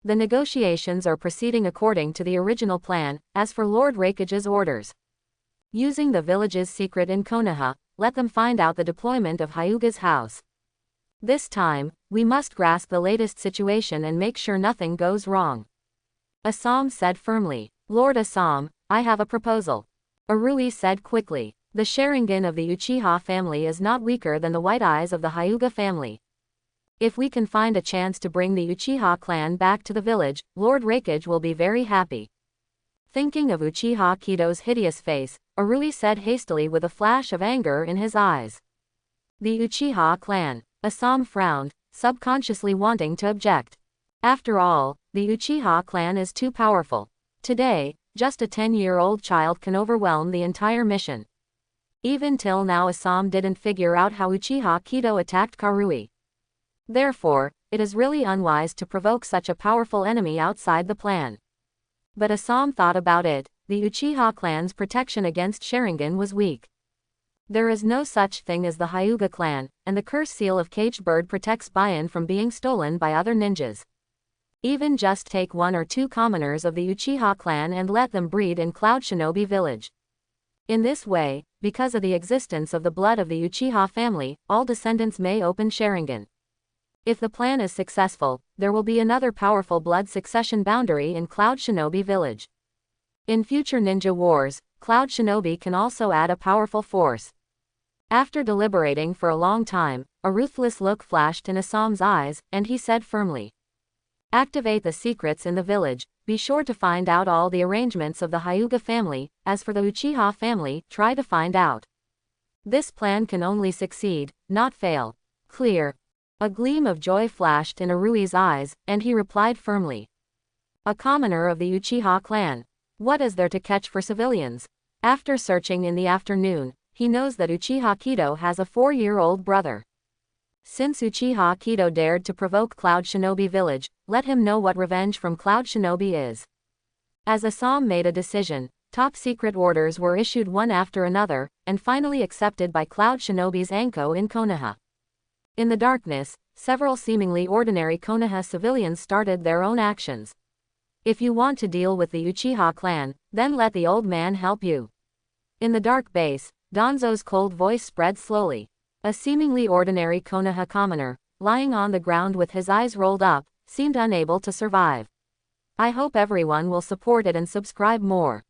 The negotiations are proceeding according to the original plan, as for Lord Hokage's orders. Using the village's secret in Konoha, let them find out the deployment of Hyuga's house. This time, we must grasp the latest situation and make sure nothing goes wrong." Asam said firmly. "Lord Asam, I have a proposal," Arui said quickly. "The Sharingan of the Uchiha family is not weaker than the white eyes of the Hyuga family. If we can find a chance to bring the Uchiha clan back to the village, Lord Hokage will be very happy." Thinking of Uchiha Kido's hideous face, Arui said hastily with a flash of anger in his eyes. "The Uchiha clan." Asam frowned, subconsciously wanting to object. After all, the Uchiha clan is too powerful. Today, just a 10-year-old child can overwhelm the entire mission. Even till now Asam didn't figure out how Uchiha Kido attacked Karui. Therefore, it is really unwise to provoke such a powerful enemy outside the plan. But Asam thought about it, the Uchiha clan's protection against Sharingan was weak. There is no such thing as the Hyuga clan, and the curse seal of Caged Bird protects Bayan from being stolen by other ninjas. Even just take 1 or 2 commoners of the Uchiha clan and let them breed in Cloud Shinobi village. In this way, because of the existence of the blood of the Uchiha family, all descendants may open Sharingan. If the plan is successful, there will be another powerful blood succession boundary in Cloud Shinobi village. In future ninja wars, Cloud Shinobi can also add a powerful force. After deliberating for a long time, a ruthless look flashed in Asam's eyes, and he said firmly, "Activate the secrets in the village, be sure to find out all the arrangements of the Hyuga family, as for the Uchiha family, try to find out. This plan can only succeed, not fail. Clear?" A gleam of joy flashed in Arui's eyes, and he replied firmly. "A commoner of the Uchiha clan. What is there to catch for civilians?" After searching in the afternoon, he knows that Uchiha Kido has a 4-year-old brother. Since Uchiha Kido dared to provoke Cloud Shinobi village, let him know what revenge from Cloud Shinobi is. As Asam made a decision, top secret orders were issued one after another, and finally accepted by Cloud Shinobi's Anko in Konoha. In the darkness, several seemingly ordinary Konoha civilians started their own actions. "If you want to deal with the Uchiha clan, then let the old man help you." In the dark base, Danzo's cold voice spread slowly. A seemingly ordinary Konoha commoner, lying on the ground with his eyes rolled up, seemed unable to survive. "I hope everyone will support it and subscribe more."